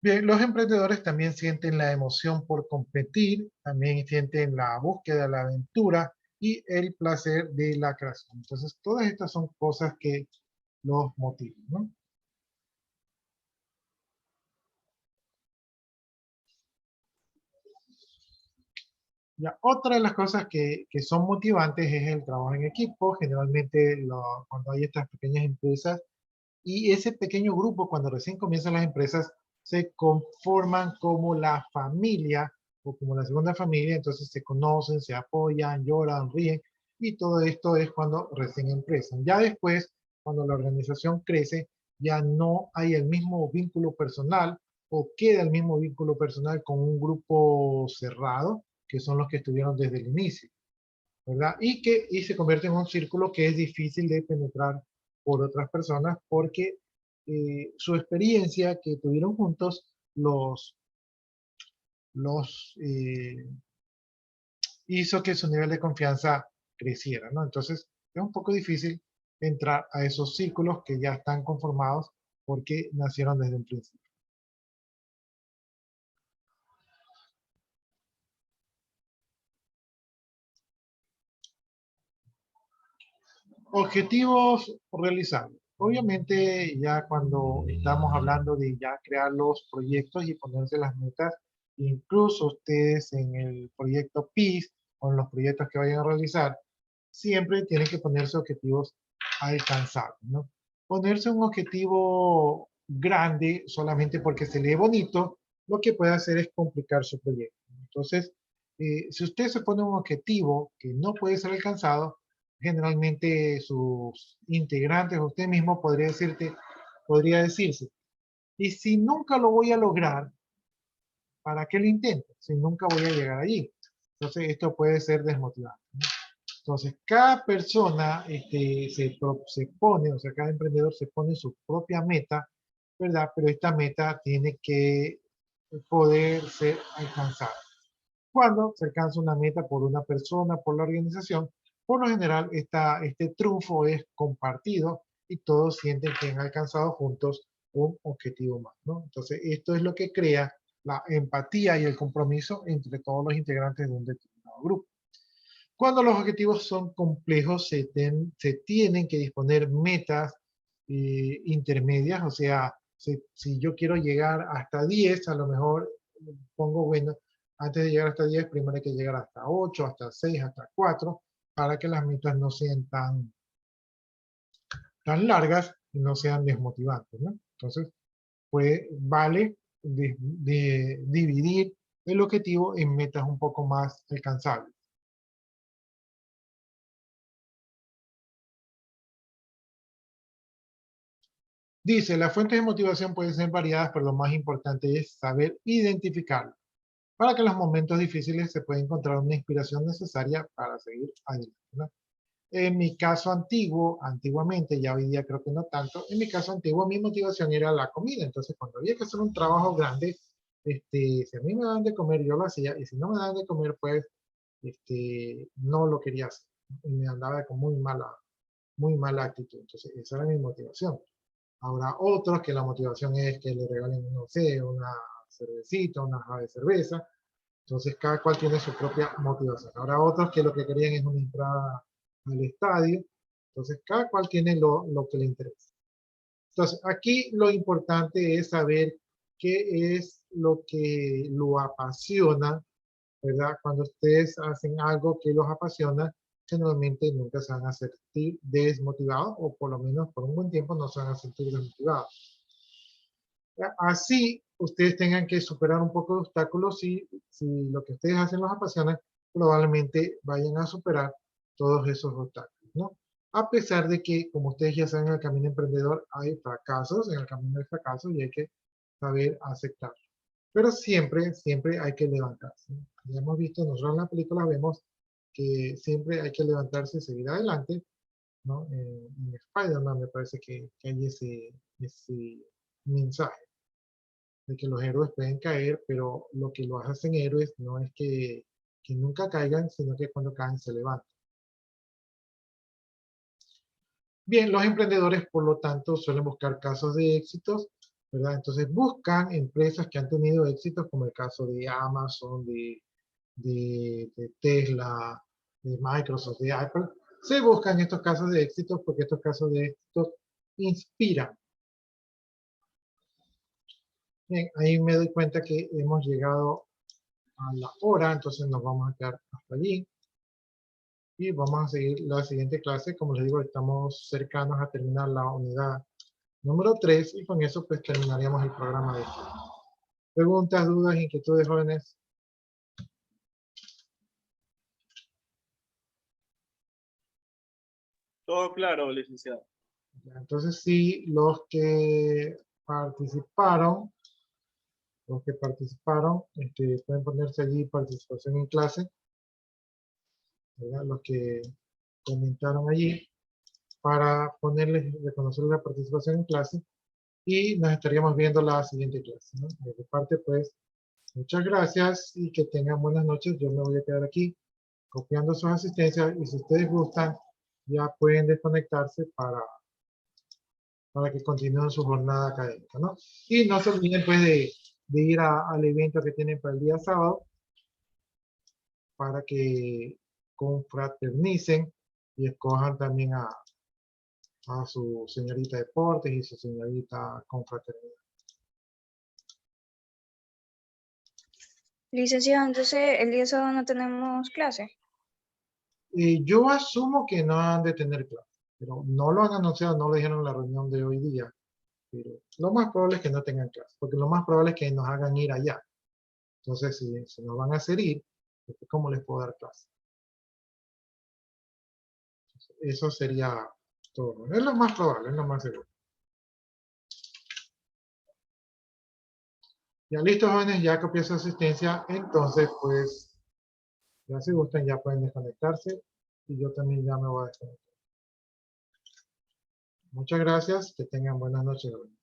Bien, los emprendedores también sienten la emoción por competir, también sienten la búsqueda de la aventura y el placer de la creación. Entonces, todas estas son cosas que los motivan, ¿no? Ya, otra de las cosas que son motivantes es el trabajo en equipo. Generalmente cuando hay estas pequeñas empresas y ese pequeño grupo, cuando recién comienzan las empresas, se conforman como la familia o como la segunda familia, entonces se conocen, se apoyan, lloran, ríen y todo esto es cuando recién empiezan. Ya después, cuando la organización crece, ya no hay el mismo vínculo personal o queda el mismo vínculo personal con un grupo cerrado, que son los que estuvieron desde el inicio, ¿verdad? Y se convierte en un círculo que es difícil de penetrar por otras personas porque su experiencia que tuvieron juntos los hizo que su nivel de confianza creciera, ¿no? Entonces es un poco difícil entrar a esos círculos que ya están conformados porque nacieron desde el principio. Objetivos realizables. Obviamente ya cuando estamos hablando de ya crear los proyectos y ponerse las metas, incluso ustedes en el proyecto PIS o en los proyectos que vayan a realizar, siempre tienen que ponerse objetivos alcanzables, ¿no? Ponerse un objetivo grande solamente porque se lee bonito, lo que puede hacer es complicar su proyecto. Entonces, si usted se pone un objetivo que no puede ser alcanzado, generalmente sus integrantes, usted mismo podría decirse, y si nunca lo voy a lograr, ¿para qué lo intento? Si nunca voy a llegar allí. Entonces esto puede ser desmotivante, ¿no? Entonces cada persona se pone, o sea, cada emprendedor se pone su propia meta, ¿verdad? Pero esta meta tiene que poder ser alcanzada. Cuando se alcanza una meta por una persona, por la organización, por lo general este triunfo es compartido y todos sienten que han alcanzado juntos un objetivo más, ¿no? Entonces, esto es lo que crea la empatía y el compromiso entre todos los integrantes de un determinado grupo. Cuando los objetivos son complejos, se tienen que disponer metas intermedias, o sea, si yo quiero llegar hasta 10, a lo mejor pongo, bueno, antes de llegar hasta 10, primero hay que llegar hasta 8, hasta 6, hasta 4, para que las metas no sean tan largas y no sean desmotivantes, ¿no? Entonces, pues vale dividir el objetivo en metas un poco más alcanzables. Dice, las fuentes de motivación pueden ser variadas, pero lo más importante es saber identificarlas, para que en los momentos difíciles se pueda encontrar una inspiración necesaria para seguir adelante, ¿no? En mi caso antiguo, antiguamente, ya hoy día creo que no tanto, en mi caso antiguo mi motivación era la comida. Entonces cuando había que hacer un trabajo grande, si a mí me daban de comer, yo lo hacía, y si no me daban de comer, pues no lo quería hacer. Y me andaba con muy mala actitud. Entonces esa era mi motivación. Habrá otros que la motivación es que le regalen, no sé, una cervecita, una jarra de cerveza. Entonces cada cual tiene su propia motivación. Habrá otros que lo que querían es una entrada al estadio. Entonces cada cual tiene lo que le interesa. Entonces aquí lo importante es saber qué es lo que lo apasiona, ¿verdad? Cuando ustedes hacen algo que los apasiona, generalmente nunca se van a sentir desmotivados o por lo menos por un buen tiempo no se van a sentir desmotivados. Así ustedes tengan que superar un poco de obstáculos si lo que ustedes hacen los apasiona, probablemente vayan a superar todos esos obstáculos, ¿no? A pesar de que, como ustedes ya saben, en el camino emprendedor hay fracasos, en el camino del fracaso, y hay que saber aceptarlo. Pero siempre, siempre hay que levantarse, ¿no? Ya hemos visto, nosotros en la película vemos que siempre hay que levantarse y seguir adelante, ¿no? En Spider-Man me parece que hay ese mensaje de que los héroes pueden caer, pero lo que los hacen héroes no es que nunca caigan, sino que cuando caen se levantan. Bien, los emprendedores, por lo tanto, suelen buscar casos de éxitos, ¿verdad? Entonces buscan empresas que han tenido éxitos, como el caso de Amazon, de Tesla, de Microsoft, de Apple. Se buscan estos casos de éxitos porque estos casos de éxitos inspiran. Bien, ahí me doy cuenta que hemos llegado a la hora, entonces nos vamos a quedar hasta allí. Y vamos a seguir la siguiente clase. Como les digo, estamos cercanos a terminar la unidad número 3 y con eso pues terminaríamos el programa de hoy. Preguntas, dudas, inquietudes, jóvenes. Todo claro, licenciado. Entonces sí, participaron, los que participaron, pueden ponerse allí participación en clase, ¿verdad? Los que comentaron allí para ponerles, reconocer la participación en clase y nos estaríamos viendo la siguiente clase, ¿no? De mi parte, pues, muchas gracias y que tengan buenas noches. Yo me voy a quedar aquí copiando sus asistencias y si ustedes gustan, ya pueden desconectarse para que continúen su jornada académica, ¿no? Y no se olviden, pues, de ir al evento que tienen para el día sábado para que confraternicen y escojan también a su señorita deportes y su señorita confraternidad. Licenciado, entonces el día sábado no tenemos clase. Yo asumo que no han de tener clase, pero no lo han anunciado, no lo dijeron en la reunión de hoy día. Pero lo más probable es que no tengan clase, porque lo más probable es que nos hagan ir allá. Entonces, si nos van a hacer ir, ¿cómo les puedo dar clase? Eso sería todo. Es lo más probable, es lo más seguro. Ya listo, jóvenes, ya copié su asistencia. Entonces, pues, ya si gustan, ya pueden desconectarse. Y yo también ya me voy a desconectar. Muchas gracias. Que tengan buenas noches, jóvenes.